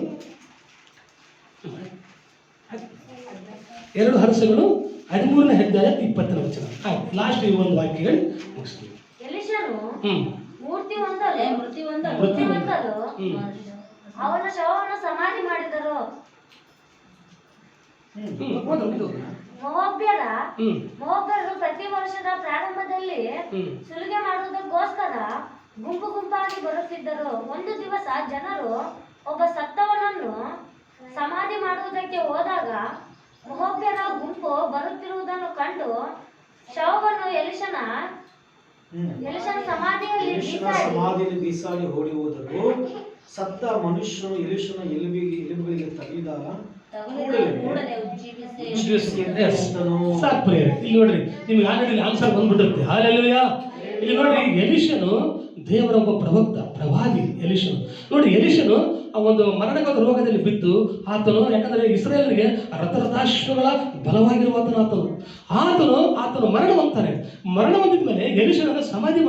13ನೇ ಅಧ್ಯಾಯ 20ನೇ ವಚನ. ಲಾಸ್ಟ್ ಒಂದು ವಾಕ್ಯ ಹೇಳಿ ಮುಗಿಸ್ತೀವಿ. ಎಲಿಷನು ಮೂರ್ತಿ ಹೊಂದಲು ಅವನ ಶವವನ್ನು ಸಮಾಧಿ ಮಾಡಿದರು. ಮೊವಾಬ್ಯರು ಪ್ರತಿ ವರ್ಷದ ಪ್ರಾರಂಭದಲ್ಲಿ ಸುಲಿಗೆ ಮಾಡುವುದಕ್ಕೋಸ್ಕರ ಗುಂಪಾಗಿ ಬರುತ್ತಿದ್ದರು. ಒಂದು ದಿವಸ ಜನರು ಒಬ್ಬ ಸತ್ತವನನ್ನು ಸಮಾಧಿ ಮಾಡುವುದಕ್ಕೆ ಹೋದಾಗ ಮೊವಾಬ್ಯರ ಗುಂಪು ಬರುತ್ತಿರುವುದನ್ನು ಕಂಡು ಶವವನ್ನು ಎಲಿಷನ ಸಮಾಧಿಯಲ್ಲಿ ಬೀಸಾಡಿ ಓಡಿ ಹೋದರು. ಸತ್ತ ಮನುಷ್ಯನು ಎಲಿಷನ ಎಲುಬುಗಳಿಗೆ ತಗಿದ ಸಾಕು ಪ್ರಿಯರೇ. ಇಲ್ಲಿ ನೋಡ್ರಿ, ನಿಮ್ಗೆ ಆಲ್ರೆಡಿ ಆನ್ಸರ್ ಬಂದ್ಬಿಟ್ಟಿರುತ್ತೆ. ಹಾಲೆಲೂಯಾ. ಇಲ್ಲಿ ನೋಡ್ರಿ, ಎಲಿಷನು ದೇವರ ಒಬ್ಬ ಪ್ರವಾದಿ ಎಲಿಷನು. ನೋಡಿ, ಎಲಿಷನು ಆ ಒಂದು ಮರಣವಾದ ರೋಗದಲ್ಲಿ ಬಿದ್ದು ಆತನು, ಯಾಕಂದ್ರೆ ಇಸ್ರಾಯೇಲರಿಗೆ ರಥರಥಾಶ್ವಗಳ ಬಲವಾಗಿರುವಂತನು ಆತನು ಮರಣ ಹೊಂದಿದ ಮೇಲೆ ಎಲಿಷನನ್ನು ಸಮಾಧಿ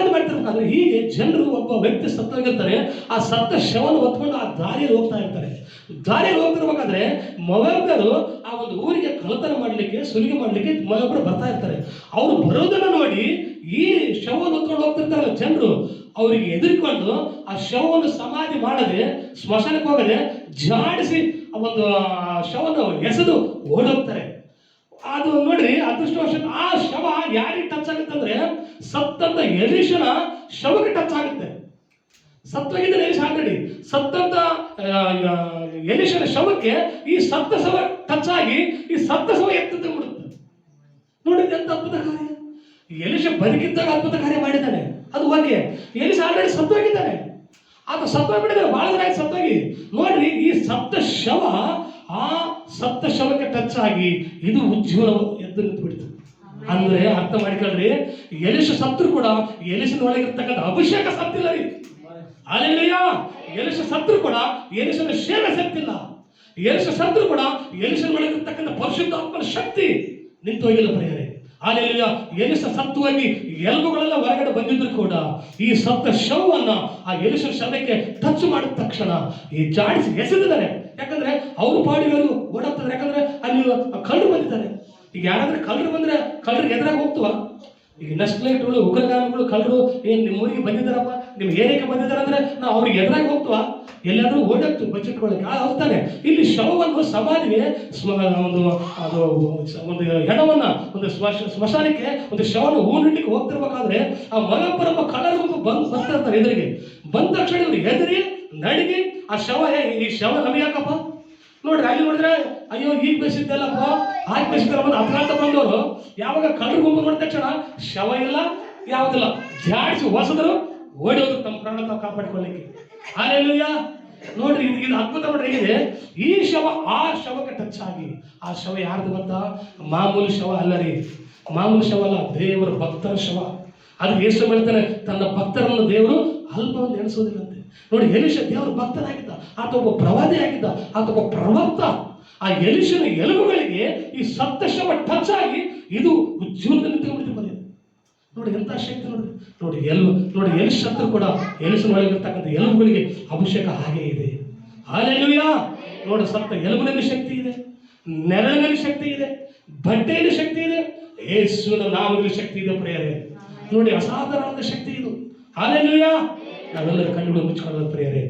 ಮಾಡಿರ್ಬೇಕಾದ್ರೆ ಹೀಗೆ ಜನರು ಒಬ್ಬ ವ್ಯಕ್ತಿ ಸತ್ತೋಗಿರ್ತಾರೆ. ಆ ಸತ್ತ ಶವನ ಹೊತ್ಕೊಂಡು ಆ ದಾರಿಯಲ್ಲಿ ಹೋಗ್ತಿರ್ಬೇಕಾದ್ರೆ ಮೊವಾಬ್ಯರು ಆ ಒಂದು ಊರಿಗೆ ಕಳ್ಳತನ ಮಾಡಲಿಕ್ಕೆ, ಸುಲಿಗೆ ಮಾಡಲಿಕ್ಕೆ ಮೊವಾಬ್ಯರು ಬರ್ತಾ ಇರ್ತಾರೆ. ಅವರು ಬರೋದನ್ನು ನೋಡಿ ಈ ಶವವನ್ನು ಹೊತ್ಕೊಂಡು ಹೋಗ್ತಿರ್ತಾರಲ್ಲ ಜನರು, ಅವರಿಗೆ ಎದುರ್ಕೊಂಡು ಆ ಶವವನ್ನು ಸಮಾಧಿ ಮಾಡದೆ, ಸ್ಮಶಾನಕ್ಕೆ ಹೋಗದೆ ಜಾಡಿಸಿ ಆ ಒಂದು ಶವವನ್ನು ಎಸೆದು ಓಡೋಗ್ತಾರೆ. ಅದು ನೋಡ್ರಿ, ಅದೃಷ್ಟವಶ ಆ ಶವ ಯಾರಿಗೆ ಟಚ್ ಆಗುತ್ತೆ ಅಂದ್ರೆ ಸತ್ತಂತ ಎಲಿಷನ ಶವಕ್ಕೆ ಟಚ್ ಆಗುತ್ತೆ. ಸತ್ತೋಗಿದ್ದರೆ ಎಲಿಷ ಆಲ್ರೆಡಿ ಸತ್ತಂತ ಎಲಿಷನ ಶವಕ್ಕೆ ಈ ಸತ್ತ ಶವ ಟಚ್ ಆಗಿ ಈ ಸತ್ತ ಶವ ಎತ್ತಿಬಿಡುತ್ತೆ. ನೋಡಿ ಎಂತ ಅದ್ಭುತ ಕಾರ್ಯ. ಎಲಿಷ ಬದುಕಿದ್ದಾಗ ಅದ್ಭುತ ಕಾರ್ಯ ಮಾಡಿದ್ದಾನೆ, ಅದು ಓಕೆ. ಎಲಿಷ ಆಲ್ರೆಡಿ ಸತ್ತೋಗಿದ್ದಾನೆ, ಆತ ಸತ್ತೋಗ್ಬಿಟ್ಟಿದ್ದಾನೆ, ಬಹಳ ದಿನ ಆಯ್ತು ಸತ್ತೋಗಿ. ನೋಡ್ರಿ, ಈ ಸತ್ತ ಶವ ಆ ಸತ್ತ ಶವಕ್ಕೆ ಟಚ್ ಆಗಿ ಇದು ಉಜ್ವಲ ಎದ್ದು ನಿಂತುಬಿಡ್ತು. ಅಂದ್ರೆ ಅರ್ಥ ಮಾಡಿಕೊಳ್ಳ್ರಿ, ಎಲಿಷ ಸತ್ರು ಕೂಡ ಎಲಿಷನ ಒಳಗಿರ್ತಕ್ಕಂಥ ಅಭಿಷೇಕ ಸತ್ತಿಲ್ಲ ರೀ. ಅಲ್ಲೆಲ್ಲಯ್ಯ, ಎಲಿಷ ಸತ್ರು ಕೂಡ ಎಲಿಷನ ಸೇವೆ ಸತ್ತಿಲ್ಲ. ಎಲಿಷ ಸತ್ರು ಕೂಡ ಎಲಿಷನ ಒಳಗಿರ್ತಕ್ಕಂಥ ಪರಿಶುದ್ಧಾತ್ಮನ ಶಕ್ತಿ ನಿಂತು ಹೋಗಿಲ್ಲ ಪ್ರಿಯರೇ. ಅಲ್ಲೆಲ್ಲಯ್ಯ, ಎಲಿಷ ಸತ್ತುವಾಗಿ ಎಲುಬುಗಳೆಲ್ಲ ಹೊರಗಡೆ ಬಂದಿದ್ರು ಕೂಡ ಈ ಸತ್ತ ಶವವನ್ನ ಆ ಎಲಿಷನ ಶವಕ್ಕೆ ಟಚ್ ಮಾಡಿದ ತಕ್ಷಣ ಈ ಜಾಡಿಸಿ ಎಸೆದಿದ್ದಾರೆ. ಯಾಕಂದ್ರೆ ಅವರು ಪಾಡಿಗಳು ಓಡಾಡ್ತಾರೆ. ಯಾಕಂದ್ರೆ ಅಲ್ಲಿ ಕಳ್ಳರು ಬಂದಿದ್ದಾರೆ. ಈಗ ಯಾರಾದ್ರೂ ಕಳ್ಳರು ಬಂದ್ರೆ ಕಳ್ಳರಿಗೆ ಎದುರಾಗಿ ಹೋಗ್ತವ? ಈಗ ನಕ್ಸಲೈಟ್ಗಳು, ಉಗ್ರಗಾಮಿಗಳು, ಕಳ್ಳರು ಏನ್ ನಿಮ್ಮ ಊರಿಗೆ ಬಂದಿದ್ದಾರಪ್ಪ, ನಿಮ್ಮ ಏರಿಯಾಕ್ಕೆ ಬಂದಿದ್ದಾರೆ ನಾವು ಅವ್ರಿಗೆ ಎದುರಾಗಿ ಹೋಗ್ತವ? ಎಲ್ಲಾದ್ರೂ ಓಡಾಡ್ತು ಬಚ್ಚಿಟ್ಕೊಳ್ಳಕ್ಕೆ ಹೋಗ್ತಾನೆ. ಇಲ್ಲಿ ಶವವನ್ನು ಸಮಾಧಿಗೆ ಒಂದು ಹೆಣವನ್ನ ಒಂದು ಸ್ಮಶಾನಕ್ಕೆ ಒಂದು ಶವನ ಹೂಣಿಡ್ಲಿಕ್ಕೆ ಹೋಗ್ತಿರ್ಬೇಕಾದ್ರೆ ಆ ಮಗಪ್ಪರೊಬ್ಬ ಕಳ್ಳರ ಗುಂಪು ಬರ್ತಾ ಇರ್ತಾರೆ. ಎದುರಿಗೆ ಬಂದ ತಕ್ಷಣ ಇವ್ರು ಹೆದರಿ ನಡಿಗೆ ಆ ಈ ಶವ ನಮಗೆ ಯಾಕಪ್ಪ? ನೋಡ್ರಿ, ಅಲ್ಲಿ ನೋಡಿದ್ರೆ ಅಯ್ಯೋ ಈಗ ಬೇಸಿದ್ದಲ್ಲಪ್ಪ, ಆಗಿ ಬೇಸಿದ್ದಲ್ಲ ಬಂದು ಅಪಘಾತ ಬಂದವರು ಯಾವಾಗ ಕಳ್ಳರ ಗುಂಪು ನೋಡಿದ ತಕ್ಷಣ ಶವ ಇಲ್ಲ, ಯಾವುದಿಲ್ಲ, ಜಾಡಿಸಿ ಹೊಸದರು ಓಡಿ ಹೋದ್ರು ತಮ್ಮ ಪ್ರಾಣ ತಾವು ಕಾಪಾಡಿಕೊಳ್ಳಿಕ್ಕೆ. ಅಲ್ಲೆಲ್ಲಯ್ಯ, ನೋಡ್ರಿ, ಇದು ಅದ್ಭುತ. ನೋಡ್ರಿ, ಹೇಗಿದೆ ಈ ಶವ ಆ ಶವಕ್ಕೆ ಟಚ್ ಆಗಿ ಆ ಶವ ಯಾರ್ದು ಗೊತ್ತಾ? ಮಾಮೂಲಿ ಶವ ಅಲ್ಲ ರೀ, ಮಾಮೂಲಿ ಶವ ಅಲ್ಲ, ದೇವರ ಭಕ್ತರ ಶವ. ಅದು ಯೇಸು ಹೇಳ್ತಾನೆ, ತನ್ನ ಭಕ್ತರನ್ನು ದೇವರು ಅಲ್ಪವನ್ನು ಎಣಿಸೋದಿಲ್ಲಂತೆ. ನೋಡಿ, ಎಲಿಷ ದೇವರ ಭಕ್ತನಾಗಿದ್ದ, ಆತ ಒಬ್ಬ ಪ್ರವಾದಿ ಆಗಿದ್ದ, ಆತ ಒಬ್ಬ ಪ್ರವಕ್ತ. ಆ ಎಲಿಷನ ಎಲುಬುಗಳಿಗೆ ಈ ಸತ್ತ ಶವ ಟಚ್ ಆಗಿ ಇದು ಉಜ್ವಲದಲ್ಲಿ ನಿಂತುಕೊಂಡಿದ್ದು ಬರೆಯೋದು. ನೋಡಿ ಎಂತ ಶಕ್ತಿ. ನೋಡಿ ಎಲಿಷ ಸತ್ರು ಕೂಡ ಎಲಿಷನ ಒಳಗಿರ್ತಕ್ಕಂಥ ಎಲುಬುಗಳಿಗೆ ಅಭಿಷೇಕ ಹಾಗೆ ಇದೆ. ಹಾಲೆಲೂಯಾ. ನೋಡಿ, ಸತ್ತ ಎಲುಬಿನಲ್ಲಿ ಶಕ್ತಿ ಇದೆ, ನೆರಳಿನಲ್ಲಿ ಶಕ್ತಿ ಇದೆ, ಬಟ್ಟೆಯಲ್ಲಿ ಶಕ್ತಿ ಇದೆ, ಯೇಸುವಿನ ನಾಮದಲ್ಲಿ ಶಕ್ತಿ ಇದೆ ಪ್ರಿಯರೇ. ನೋಡಿ, ಅಸಾಧಾರಣವಾದ ಶಕ್ತಿ ಇದು. ಹಾಲೆಲೂಯಾ. ನಾವೆಲ್ಲರೂ ಕಣ್ಣುಗಳು ಮುಚ್ಚಿಕೊಳ್ಳೋದು ಪ್ರಿಯರೇ.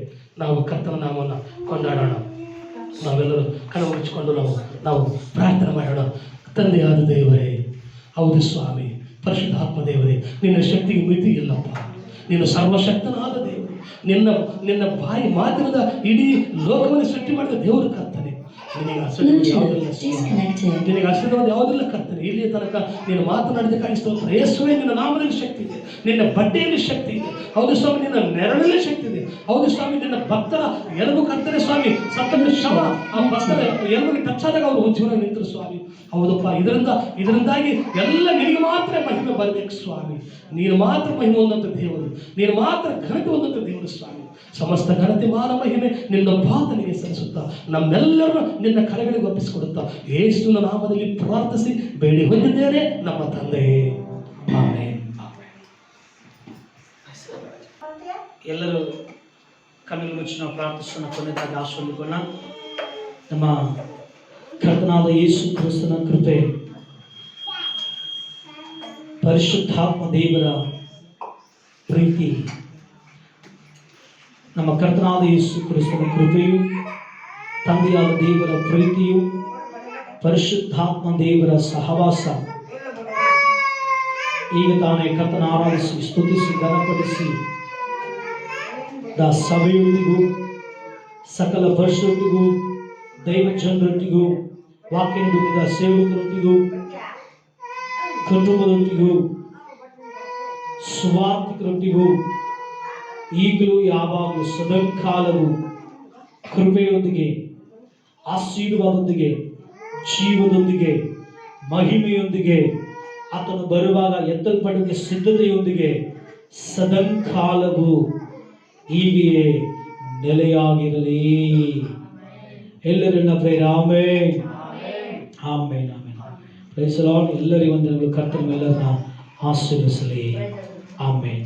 ನಾವು ಕರ್ತನ ನಾಮವನ್ನು ಕೊಂಡಾಡೋಣ. ನಾವೆಲ್ಲರೂ ಕಣ್ಣು ಮುಚ್ಚಿಕೊಂಡು ನಾವು ಪ್ರಾರ್ಥನೆ ಮಾಡೋಣ. ತಂದೆಯಾದ ದೇವರೇ, ಹೌದು ಸ್ವಾಮಿ, ಪರಿಶುದ್ಧಾತ್ಮ ದೇವರೇ, ನಿನ್ನ ಶಕ್ತಿಗೆ ಮಿತಿ ಇಲ್ಲಪ್ಪ. ನೀನು ಸರ್ವಶಕ್ತನಾದ ದೇವರು. ನಿನ್ನ ಬಾಯಿ ಮಾತಿನಿಂದ ಇಡೀ ಲೋಕವನ್ನು ಸೃಷ್ಟಿ ಮಾಡಿದ ದೇವರು ಕರ್ತನೆ. ನಿನಗೆ ಆಶೀರ್ವಾದ ಯಾವುದಿಲ್ಲ ಕರ್ತನೆ. ಇಲ್ಲಿಯ ತನಕ ನೀನು ಮಾತನಾಡಿದಕ್ಕಾಗಿ ಸ್ತೋತ್ರ. ಯೇಸುವೇ, ನಿನ್ನ ನಾಮದಲ್ಲಿ ಶಕ್ತಿ ಇದೆ, ನಿನ್ನ ಬಟ್ಟೆಯಲ್ಲಿ ಶಕ್ತಿ ಇದೆ. ಹೌದು ಸ್ವಾಮಿ, ನಿನ್ನ ನೆರಳಲ್ಲಿ ಶಕ್ತಿ ಇದೆ. ಹೌದು ಸ್ವಾಮಿ, ನಿನ್ನ ಭಕ್ತರ ಎಲುಬು ಕರ್ತನೆ ಸ್ವಾಮಿ. ಸತ್ತನ ಶವ ಆ ಭಕ್ತರ ಎಲುಬಿಗೆ ಟಚ್ ಆದಾಗ ಅವರು ಜೀವನ ನಿಂತರು ಸ್ವಾಮಿ. ಹೌದಪ್ಪ, ಇದರಿಂದಾಗಿ ಎಲ್ಲ ನಿನಗೆ ಮಾತ್ರ ಮಹಿಮೆ ಬರಬೇಕು ಸ್ವಾಮಿ. ನೀನು ಮಾತ್ರ ಮಹಿಮೆ ಹೊಂದಂತ ದೇವರು, ನೀನು ಮಾತ್ರ ಘನತೆ ಹೊಂದಂತ ದೇವರು ಸ್ವಾಮಿ. ಸಮಸ್ತ ಘನತೆ ಮಾನ ಮಹಿಮೆ ನಿನ್ನೊಬ್ಬಾತನಿಗೆ ಸಲ್ಲಿಸುತ್ತಾ ನಮ್ಮೆಲ್ಲರನ್ನು ನಿನ್ನ ಕರೆಗಳಿಗೆ ಒಪ್ಪಿಸಿಕೊಡುತ್ತಾ ಯೇಸುವಿನ ನಾಮದಲ್ಲಿ ಪ್ರಾರ್ಥಿಸಿ ಬೇಡಿ ಹೊಂದಿದ್ದೇನೆ ನಮ್ಮ ತಂದೆಯೇ, ಆಮೆನ್. ಎಲ್ಲರೂ ಕಣ್ಣು ಮುಚ್ಚಿ ನಾವು ಪ್ರಾರ್ಥಿಸೋಣ. ಕೊನೆಯದಾಗಿ ಆಶೀರ್ವದಿಸೋಣ. ನಮ್ಮ ಕರ್ತನಾದ ಯೇಸು ಕ್ರಿಸ್ತನ ಕೃಪೆ, ಪರಿಶುದ್ಧಾತ್ಮ ದೇವರ ಪ್ರೀತಿ, ನಮ್ಮ ಕರ್ತನಾದ ಯೇಸು ಕ್ರಿಸ್ತನ ಕೃಪೆಯು, ತಂದೆಯಾದ ದೇವರ ಪ್ರೀತಿಯು, ಪರಿಶುದ್ಧಾತ್ಮ ದೇವರ ಸಹವಾಸ ಈಗ ತಾನೇ ಕರ್ತನ ಆರಾಧಿಸಿ ಸ್ತುತಿಸಿ ಘನಪಡಿಸಿ ಸಭೆಯೊಟ್ಟಿಗೂ ಸಕಲ ಪರಿಶುದ್ಧರಿಗೂ ದೈವ ಜನರೊಟ್ಟಿಗೂ ವಾಕ್ಯ ಬಿದ್ದ ಸೇವಕರೊಟ್ಟಿಗೂ ಕುಟುಂಬದೊಟ್ಟಿಗೂ ಸುವಾರ್ತಿಕರೊಟ್ಟಿಗೂ ಈಗಲೂ ಯಾವಾಗಲೂ ಸದಾಕಾಲವೂ ಕೃಪೆಯೊಂದಿಗೆ, ಆಶೀರ್ವಾದದೊಂದಿಗೆ, ಜೀವದೊಂದಿಗೆ, ಮಹಿಮೆಯೊಂದಿಗೆ, ಆತನು ಬರುವಾಗ ಎತ್ತಲ್ಪಡಕ್ಕೆ ಸಿದ್ಧತೆಯೊಂದಿಗೆ ಸದಾಕಾಲವೂ ಹೀಗೆಯೇ ನೆಲೆಯಾಗಿರಲಿ. ಎಲ್ಲರನ್ನ ಪ್ರೇರ amen, amen, amen. Praise the lord. ಎಲ್ಲರಿಗೂ ವಂದನೆಗಳು. ಕರ್ತನು ಎಲ್ಲರನ್ನ ಆಶೀರ್ವದಿಸಲಿ. ಆಮೆನ್.